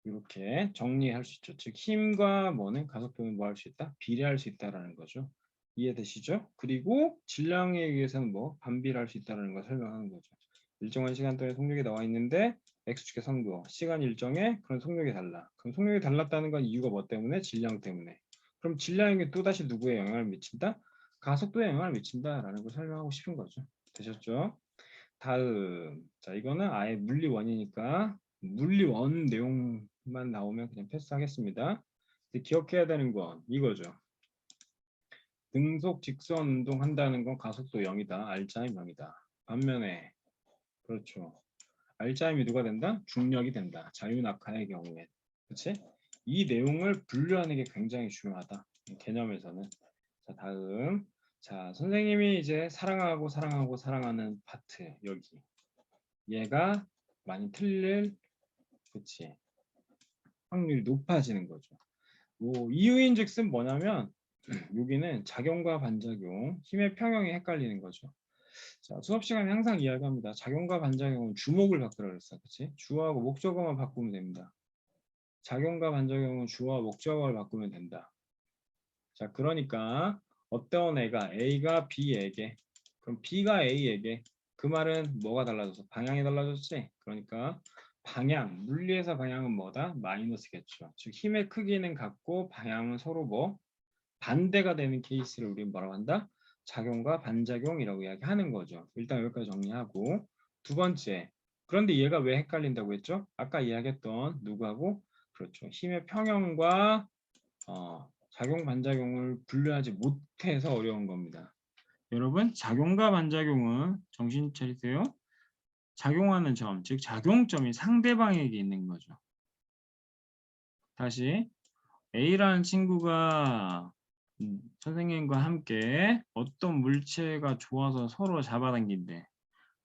이렇게 정리할 수 있죠. 즉 힘과 뭐는 가속도는 뭐 할 수 있다? 비례할 수 있다라는 거죠. 이해되시죠? 그리고 질량에 의해서는 뭐 반비례할 수 있다는 걸 설명하는 거죠. 일정한 시간 동안 속력이 나와 있는데 x축의 선도 시간 일정에 그런 속력이 달라. 그럼 속력이 달랐다는 건 이유가 뭐 때문에? 질량 때문에. 그럼 질량이 또다시 누구에 영향을 미친다? 가속도에 영향을 미친다라는 걸 설명하고 싶은 거죠. 되셨죠? 다음, 자 이거는 아예 물리원이니까 물리원 내용만 나오면 그냥 패스하겠습니다. 기억해야 되는 건 이거죠. 등속 직선 운동한다는 건 가속도 0이다. 알짜임 0이다. 반면에 그렇죠. 알짜임이 누가 된다? 중력이 된다. 자유낙하의 경우에. 그렇지? 이 내용을 분류하는 게 굉장히 중요하다. 개념에서는. 자, 다음. 자, 선생님이 이제 사랑하는 파트 여기. 얘가 많이 틀릴 그치 확률이 높아지는 거죠. 뭐 이유인즉슨 뭐냐면 여기는 작용과 반작용, 힘의 평형이 헷갈리는 거죠. 자, 수업 시간에 항상 이야기합니다. 작용과 반작용은 주목을 바꾸라 그랬어. 그치? 주어하고 목적어만 바꾸면 됩니다. 작용과 반작용은 주어와 목적어를 바꾸면 된다. 자, 그러니까 어떤 애가 A가 B에게 그럼 B가 A에게 그 말은 뭐가 달라져서 방향이 달라졌지? 그러니까 방향, 물리에서 방향은 뭐다? 마이너스겠죠. 즉 힘의 크기는 같고 방향은 서로 뭐 반대가 되는 케이스를 우리는 뭐라고 한다? 작용과 반작용이라고 이야기하는 거죠. 일단 여기까지 정리하고 두 번째, 그런데 얘가 왜 헷갈린다고 했죠? 아까 이야기했던 누구하고? 그렇죠. 힘의 평형과 작용 반작용을 분류하지 못해서 어려운 겁니다. 여러분, 작용과 반작용은 정신 차리세요. 작용하는 점, 즉 작용점이 상대방에게 있는 거죠. 다시 A라는 친구가 선생님과 함께 어떤 물체가 좋아서 서로 잡아당긴대.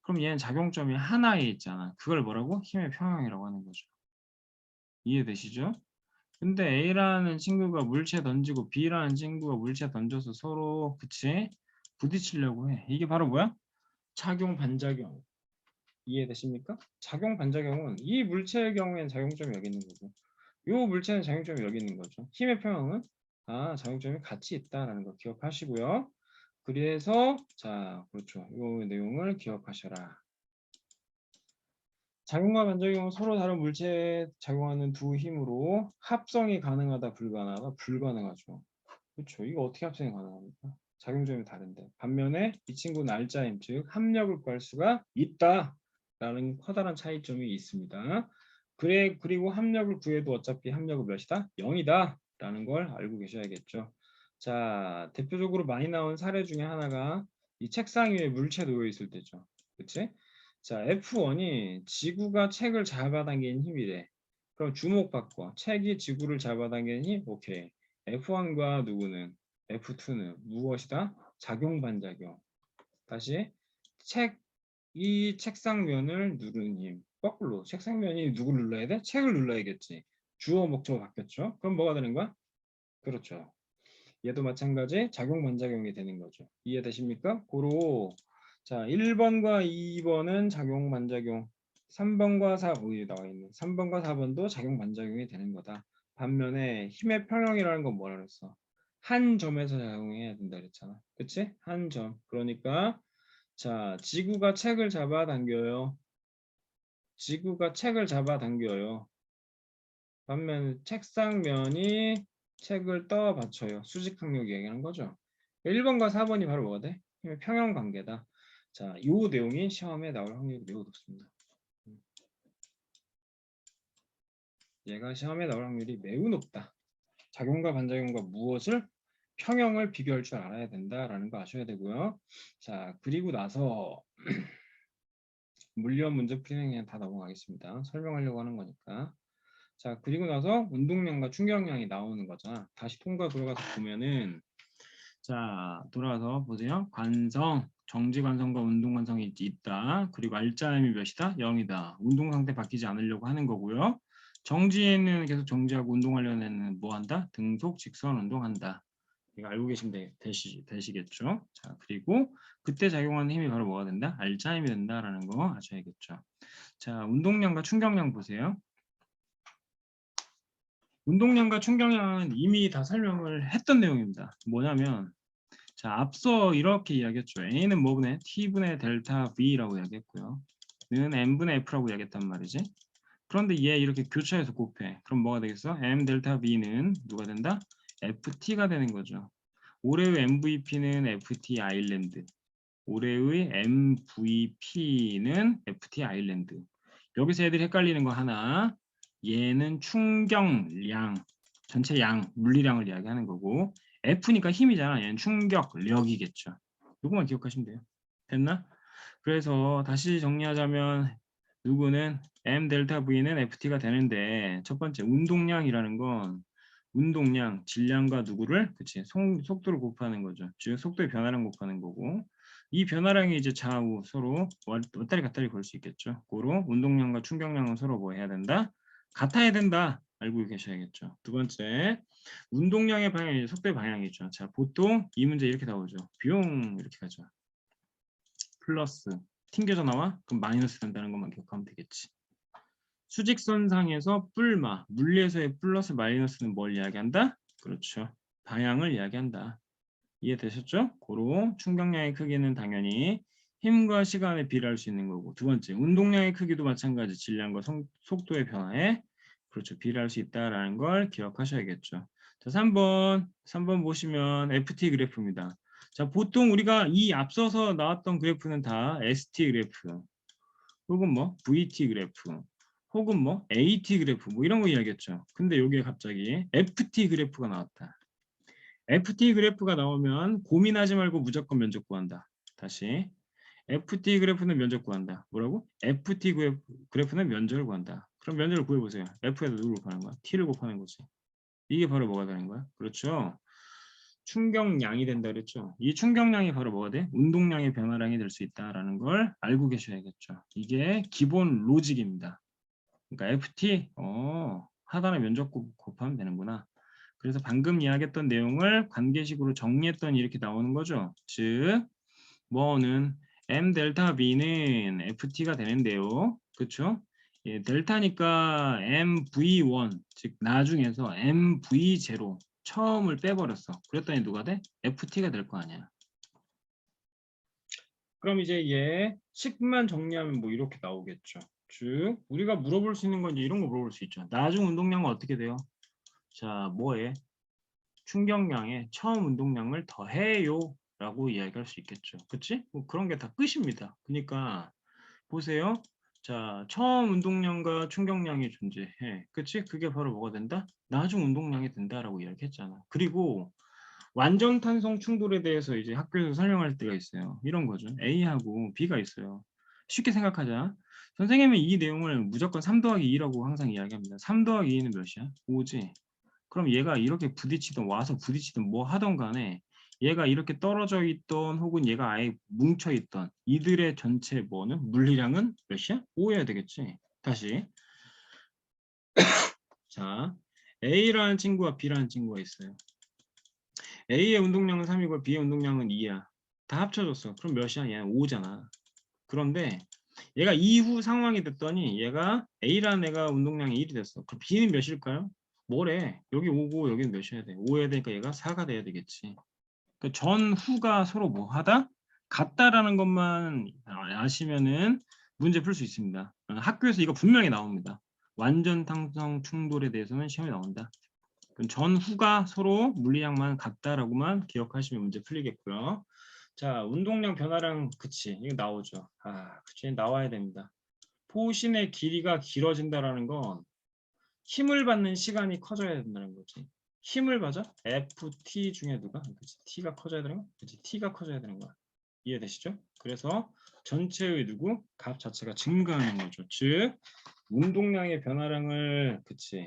그럼 얘는 작용점이 하나에 있잖아. 그걸 뭐라고? 힘의 평형이라고 하는 거죠. 이해되시죠? 근데 A라는 친구가 물체 던지고 B라는 친구가 물체 던져서 서로 그치? 부딪히려고 해. 이게 바로 뭐야? 작용 반작용. 이해되십니까? 작용 반작용은 이 물체의 경우에는 작용점이 여기 있는 거고 이 물체는 작용점이 여기 있는 거죠. 힘의 평형은 작용점이 같이 있다라는 거 기억하시고요. 그래서 자 그렇죠. 이 내용을 기억하셔라. 작용과 반작용은 서로 다른 물체에 작용하는 두 힘으로 합성이 가능하다 불가능하다 불가능하죠. 그렇죠. 이거 어떻게 합성이 가능합니까? 작용점이 다른데. 반면에 이 친구는 알짜임, 즉 합력을 구할 수가 있다라는 커다란 차이점이 있습니다. 그리고 합력을 구해도 어차피 합력은 몇이다? 0이다라는 걸 알고 계셔야겠죠. 자, 대표적으로 많이 나온 사례 중에 하나가 이 책상 위에 물체 놓여 있을 때죠. 그치? 자, F1이 지구가 책을 잡아당기는 힘이래. 그럼 주목 바꿔. 책이 지구를 잡아당기는 힘? 오케이. F1과 누구는 F2는 무엇이다? 작용 반작용. 다시 이 책상면을 누르는 힘. 거꾸로 책상면이 누구를 눌러야 돼? 책을 눌러야겠지. 주어 목적어 바뀌었죠? 그럼 뭐가 되는 거야? 그렇죠. 얘도 마찬가지 작용 반작용이 되는 거죠. 이해되십니까? 고로 자 1번과 2번은 작용 반작용 3번과 4, 여기 나와 있는 3번과 4번도 작용 반작용이 되는 거다. 반면에 힘의 평형이라는 건 뭐라 그랬어? 한 점에서 작용해야 된다 그랬잖아. 그치? 한 점. 그러니까 자, 지구가 책을 잡아당겨요. 지구가 책을 잡아당겨요. 반면 책상면이 책을 떠받쳐요. 수직항력 이야기하는 거죠. 1번과 4번이 바로 뭐가 돼? 평형 관계다. 자, 이 내용이 시험에 나올 확률이 매우 높습니다. 얘가 시험에 나올 확률이 매우 높다. 작용과 반작용과 무엇을 평형을 비교할 줄 알아야 된다라는 거 아셔야 되고요. 자, 그리고 나서 물리학 문제 풀이는 그냥 다 넘어가겠습니다. 설명하려고 하는 거니까. 자, 그리고 나서 운동량과 충격량이 나오는 거잖아. 다시 통과 들어가서 보면은 자, 돌아와서 보세요. 관성, 정지 관성과 운동 관성이 있다. 그리고 알짜임이 몇이다? 0이다. 운동 상태 바뀌지 않으려고 하는 거고요. 정지에는 계속 정지하고 운동하려는 애는 뭐 한다? 등속, 직선 운동한다. 이거 알고 계시면 되시겠죠? 자, 그리고 그때 작용하는 힘이 바로 뭐가 된다? 알짜임이 된다라는 거 아셔야겠죠. 자, 운동량과 충격량 보세요. 운동량과 충격량은 이미 다 설명을 했던 내용입니다. 뭐냐면 자, 앞서 이렇게 이야기했죠. A는 뭐분의 T분의 델타 V라고 이야기했고요. 는 M분의 F라고 이야기했단 말이지. 그런데 얘 이렇게 교차해서 곱해. 그럼 뭐가 되겠어? M 델타 V는 누가 된다? FT가 되는 거죠. 올해의 MVP는 FT 아일랜드. 올해의 MVP는 FT 아일랜드. 여기서 애들이 헷갈리는 거 하나. 얘는 충격량, 전체 양, 물리량을 이야기하는 거고 F니까 힘이잖아. 얘는 충격력이겠죠. 이거만 기억하시면 돼요. 됐나? 그래서 다시 정리하자면 누구는 M 델타 V는 FT가 되는데 첫 번째 운동량이라는 건 운동량, 질량과 누구를 그치 속도를 곱하는 거죠. 즉 속도의 변화량 곱하는 거고 이 변화량이 이제 좌우 서로 왔다리 갔다리 걸 수 있겠죠. 고로 운동량과 충격량은 서로 뭐 해야 된다? 같아야 된다. 알고 계셔야겠죠. 두 번째, 운동량의 방향이 속도의 방향이죠. 자, 보통 이 문제 이렇게 나오죠. 비용 이렇게 가죠. 플러스 튕겨져 나와? 그럼 마이너스 된다는 것만 기억하면 되겠지. 수직선상에서 뿔마, 물리에서의 플러스 마이너스는 뭘 이야기한다? 그렇죠. 방향을 이야기한다. 이해되셨죠? 고로 충격량의 크기는 당연히 힘과 시간에 비례할 수 있는 거고 두 번째, 운동량의 크기도 마찬가지 질량과 속도의 변화에 그렇죠. 비례할 수 있다라는 걸 기억하셔야겠죠. 자, 3번 보시면 FT 그래프입니다. 자, 보통 우리가 이 앞서서 나왔던 그래프는 다 ST 그래프 혹은 뭐 VT 그래프 혹은 뭐 AT 그래프 뭐 이런 거 이야기했죠. 근데 여기에 갑자기 FT 그래프가 나왔다. FT 그래프가 나오면 고민하지 말고 무조건 면적 구한다. 다시 FT 그래프는 면적 구한다. 뭐라고? FT 그래프는 면적을 구한다. 그럼 면적을 구해보세요. F에다 누구를 곱하는 거야? T를 곱하는 거지. 이게 바로 뭐가 되는 거야? 그렇죠. 충격량이 된다 그랬죠. 이 충격량이 바로 뭐가 돼? 운동량의 변화량이 될 수 있다라는 걸 알고 계셔야겠죠. 이게 기본 로직입니다. 그러니까 FT 하단의 면적 곱하면 되는구나. 그래서 방금 이야기했던 내용을 관계식으로 정리했더니 이렇게 나오는 거죠. 즉 뭐는 M 델타 B는 FT가 되는데요. 그렇죠? 예, 델타니까 MV1 즉 나중에서 MV0 처음을 빼버렸어. 그랬더니 누가 돼? FT가 될 거 아니야. 그럼 이제 얘 식만 정리하면 뭐 이렇게 나오겠죠. 즉 우리가 물어볼 수 있는 건 이제 이런 거 물어볼 수 있죠. 나중 운동량은 어떻게 돼요? 자, 뭐에? 충격량에 처음 운동량을 더해요 라고 이야기할 수 있겠죠. 그치? 뭐 그런 게 다 끝입니다. 그러니까 보세요. 자, 처음 운동량과 충격량이 존재해. 그치? 그게 바로 뭐가 된다? 나중 운동량이 된다라고 이야기했잖아. 그리고 완전 탄성 충돌에 대해서 이제 학교에서 설명할 때가 있어요. 이런 거죠. A하고 B가 있어요. 쉽게 생각하자. 선생님은 이 내용을 무조건 3 더하기 2라고 항상 이야기합니다. 3 더하기 2는 몇이야? 5지. 그럼 얘가 이렇게 부딪히든 와서 부딪히든 뭐 하던 간에 얘가 이렇게 떨어져 있던 혹은 얘가 아예 뭉쳐 있던 이들의 전체 뭐는 물리량은 몇이야? 5여야 되겠지. 다시 자 A라는 친구와 B라는 친구가 있어요. A의 운동량은 3이고 B의 운동량은 2야. 다 합쳐졌어. 그럼 몇이야? 얘는 5잖아. 그런데 얘가 이후 상황이 됐더니 얘가 A라는 애가 운동량이 1이 됐어. 그럼 B는 몇일까요? 뭐래? 여기 5고 여기는 몇이어야 돼? 5여야 되니까 얘가 4가 돼야 되겠지. 그 전후가 서로 뭐 하다? 같다라는 것만 아시면은 문제 풀 수 있습니다. 학교에서 이거 분명히 나옵니다. 완전 탕성 충돌에 대해서는 시험에 나온다. 그럼 전후가 서로 물리량만 같다라고만 기억하시면 문제 풀리겠고요. 자, 운동량 변화량 그치 이거 나오죠. 그치 나와야 됩니다. 포신의 길이가 길어진다라는 건 힘을 받는 시간이 커져야 된다는 거지. 힘을 받아? FT 중에 누가? 그치, T가 커져야 되는 거? 그치, T가 커져야 되는 거야. 이해되시죠? 그래서 전체의 누구? 값 자체가 증가하는 거죠. 즉 운동량의 변화량을 그치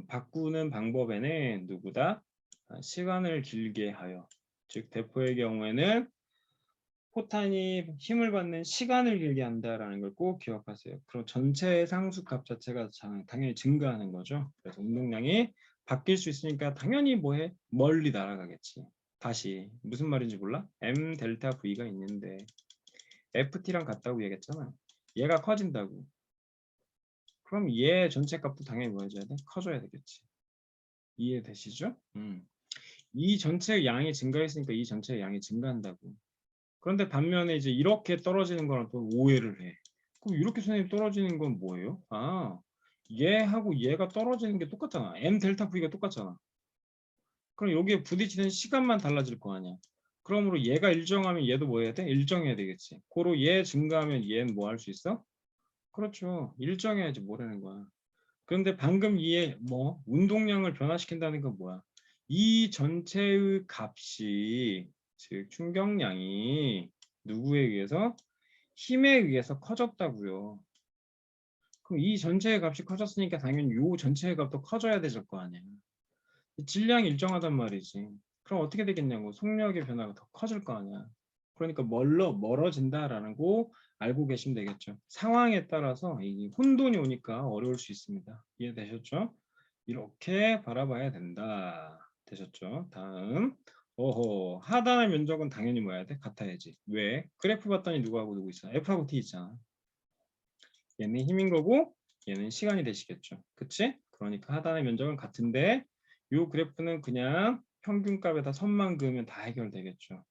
바꾸는 방법에는 누구다? 시간을 길게 하여. 즉 대포의 경우에는 포탄이 힘을 받는 시간을 길게 한다라는 걸 꼭 기억하세요. 그럼 전체의 상수값 자체가 당연히 증가하는 거죠. 그래서 운동량이 바뀔 수 있으니까 당연히 뭐해? 멀리 날아가겠지. 다시 무슨 말인지 몰라? M 델타 V가 있는데 FT랑 같다고 얘기했잖아. 얘가 커진다고. 그럼 얘 전체 값도 당연히 뭐 해줘야 돼? 커져야 되겠지. 이해되시죠? 이 전체의 양이 증가했으니까 이 전체의 양이 증가한다고. 그런데 반면에 이제 이렇게 떨어지는 거랑 또 오해를 해. 그럼 이렇게 선생님 떨어지는 건 뭐예요? 얘하고 얘가 떨어지는 게 똑같잖아. M 델타 V가 똑같잖아. 그럼 여기에 부딪히는 시간만 달라질 거 아니야. 그러므로 얘가 일정하면 얘도 뭐 해야 돼? 일정해야 되겠지. 고로 얘 증가하면 얘는 뭐 할 수 있어? 그렇죠. 일정해야지 뭐라는 거야. 그런데 방금 이에 뭐 운동량을 변화시킨다는 건 뭐야? 이 전체의 값이 즉 충격량이 누구에 의해서? 힘에 의해서 커졌다고요. 그럼 이 전체의 값이 커졌으니까 당연히 이 전체의 값도 커져야 되실 거 아니야. 질량이 일정하단 말이지. 그럼 어떻게 되겠냐고. 속력의 변화가 더 커질 거 아니야. 그러니까 멀어진다라는 거 알고 계시면 되겠죠. 상황에 따라서 이 혼돈이 오니까 어려울 수 있습니다. 이해되셨죠? 이렇게 바라봐야 된다. 되셨죠? 다음. 하단의 면적은 당연히 뭐야 돼? 같아야지. 왜? 그래프 봤더니 누구하고 누구 있어? F하고 T 있잖아. 얘는 힘인 거고 얘는 시간이 되시겠죠. 그치? 그러니까 하단의 면적은 같은데 이 그래프는 그냥 평균값에다 선만 그으면 다 해결되겠죠.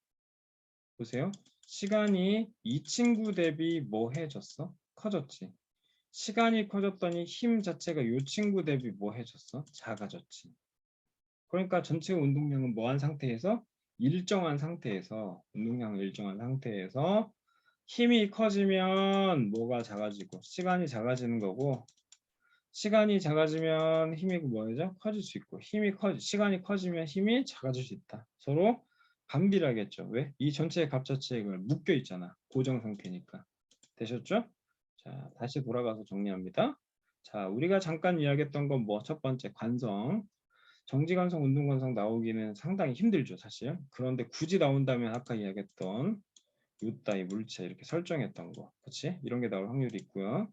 보세요. 시간이 이 친구 대비 뭐 해졌어? 커졌지. 시간이 커졌더니 힘 자체가 이 친구 대비 뭐 해졌어? 작아졌지. 그러니까 전체 운동량은 뭐한 상태에서? 일정한 상태에서 운동량을 일정한 상태에서 힘이 커지면 뭐가 작아지고 시간이 작아지는 거고 시간이 작아지면 힘이 뭐죠? 커질 수 있고 시간이 커지면 힘이 작아질 수 있다. 서로 반비례하겠죠. 왜? 이 전체의 값 자체가 묶여 있잖아. 고정 상태니까. 되셨죠? 자, 다시 돌아가서 정리합니다. 자, 우리가 잠깐 이야기했던 건 뭐 첫 번째 관성. 정지관성, 운동관성 나오기는 상당히 힘들죠, 사실. 그런데 굳이 나온다면 아까 이야기했던 요따위 물체 이렇게 설정했던 거, 그치? 이런 게 나올 확률이 있고요.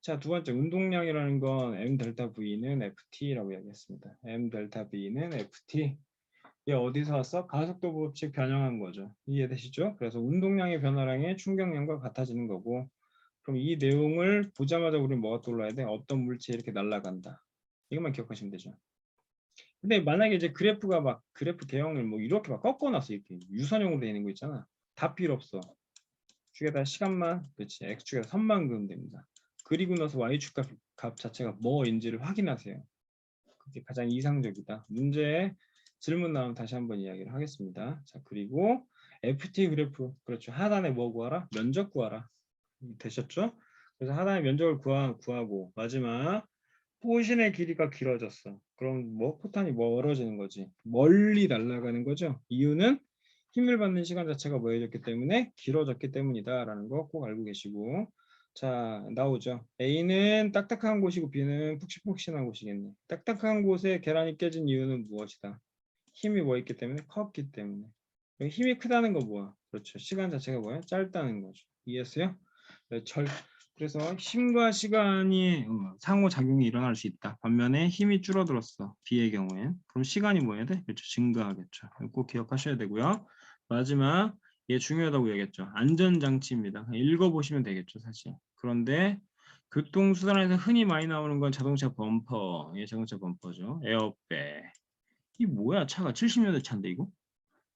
자, 두 번째 운동량이라는 건 M 델타 V는 FT라고 이야기했습니다. M 델타 V는 FT. 얘 어디서 왔어? 가속도 법칙 변형한 거죠. 이해되시죠? 그래서 운동량의 변화량이 충격량과 같아지는 거고 그럼 이 내용을 보자마자 우리는 뭐가 떠올라야 돼? 어떤 물체 이렇게 날아간다. 이것만 기억하시면 되죠. 근데 만약에 이제 그래프가 막 그래프 대형을 뭐 이렇게 막 꺾어놨어. 이렇게 유선형으로 되어 있는 거 있잖아. 다 필요 없어. 축에다 시간만, 그렇지. x축에다 선만 그으면 됩니다. 그리고 나서 y축 값 자체가 뭐인지를 확인하세요. 그게 가장 이상적이다. 문제 질문 나오면 다시 한번 이야기를 하겠습니다. 자, 그리고 FT 그래프, 그렇죠. 하단에 뭐 구하라? 면적 구하라. 되셨죠? 그래서 하단의 면적을 구하고 마지막 포신의 길이가 길어졌어. 그럼 뭐 포탄이 멀어지는 거지. 멀리 날아가는 거죠. 이유는 힘을 받는 시간 자체가 뭐해졌기 때문에 길어졌기 때문이다라는 거 꼭 알고 계시고 자 나오죠. A는 딱딱한 곳이고 B는 푹신푹신한 곳이겠네. 딱딱한 곳에 계란이 깨진 이유는 무엇이다? 힘이 뭐 있기 때문에 컸기 때문에. 여기 힘이 크다는 거 뭐야? 그렇죠. 시간 자체가 뭐야? 짧다는 거죠. 이해했어요? 네, 그래서 힘과 시간이 상호작용이 일어날 수 있다. 반면에 힘이 줄어들었어. B의 경우엔. 그럼 시간이 뭐 해야 돼? 그렇죠. 증가하겠죠. 꼭 기억하셔야 되고요. 마지막 얘 중요하다고 얘기했죠. 안전장치입니다. 읽어보시면 되겠죠. 사실. 그런데 교통수단에서 흔히 많이 나오는 건 자동차 범퍼. 예, 자동차 범퍼죠. 에어백. 이 뭐야? 차가 70년대 차인데 이거?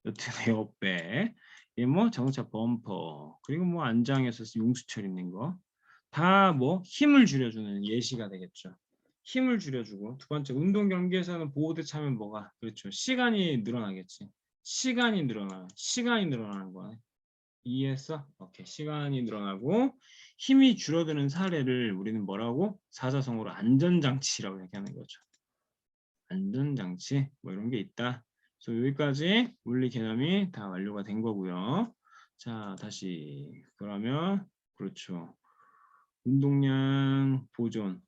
여튼 에어백. 이게 뭐 자동차 범퍼 그리고 뭐 안장에서 용수철 있는 거 다 뭐 힘을 줄여주는 예시가 되겠죠. 힘을 줄여주고 두 번째 운동 경기에서는 보호대 차면 뭐가 그렇죠. 시간이 늘어나겠지. 시간이 늘어나는 거네. 이해했어? 오케이. 시간이 늘어나고 힘이 줄어드는 사례를 우리는 뭐라고? 사자성어로 안전장치라고 얘기하는 거죠. 안전장치 뭐 이런 게 있다. 그래서 여기까지 물리 개념이 다 완료가 된 거고요. 자, 다시 그러면 그렇죠. 운동량 보존.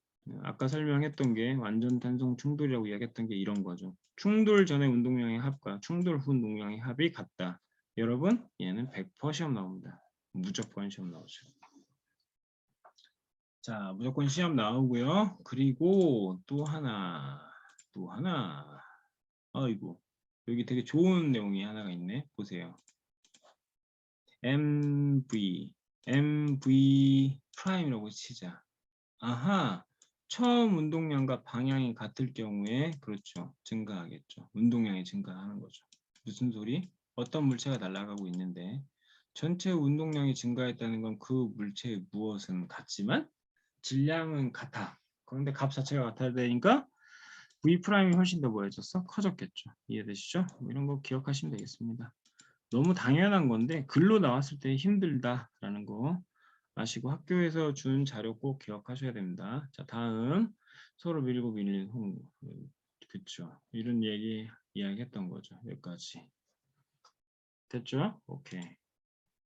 아까 설명했던 게 완전 단속 충돌이라고 이야기했던 게 이런 거죠. 충돌 전에 운동량의 합과 충돌 후 운동량의 합이 같다. 여러분, 얘는 100% 시험 나옵니다. 무조건 시험 나오죠. 자, 무조건 시험 나오고요. 그리고 또 하나. 아이고, 여기 되게 좋은 내용이 하나가 있네. 보세요. MV 프라임이라고 치자. 아하, 처음 운동량과 방향이 같을 경우에 그렇죠. 증가하겠죠. 운동량이 증가하는 거죠. 무슨 소리? 어떤 물체가 날아가고 있는데 전체 운동량이 증가했다는 건 그 물체의 무엇은 같지만 질량은 같아. 그런데 값 자체가 같아야 되니까 V 프라임이 훨씬 더 뭐해졌어? 커졌겠죠. 이해되시죠? 뭐 이런 거 기억하시면 되겠습니다. 너무 당연한 건데 글로 나왔을 때 힘들다라는 거 아시고 학교에서 준 자료 꼭 기억하셔야 됩니다. 자, 다음 서로 밀고 밀린 홍 그쵸. 이런 이야기했던 거죠. 여기까지. 됐죠? 오케이.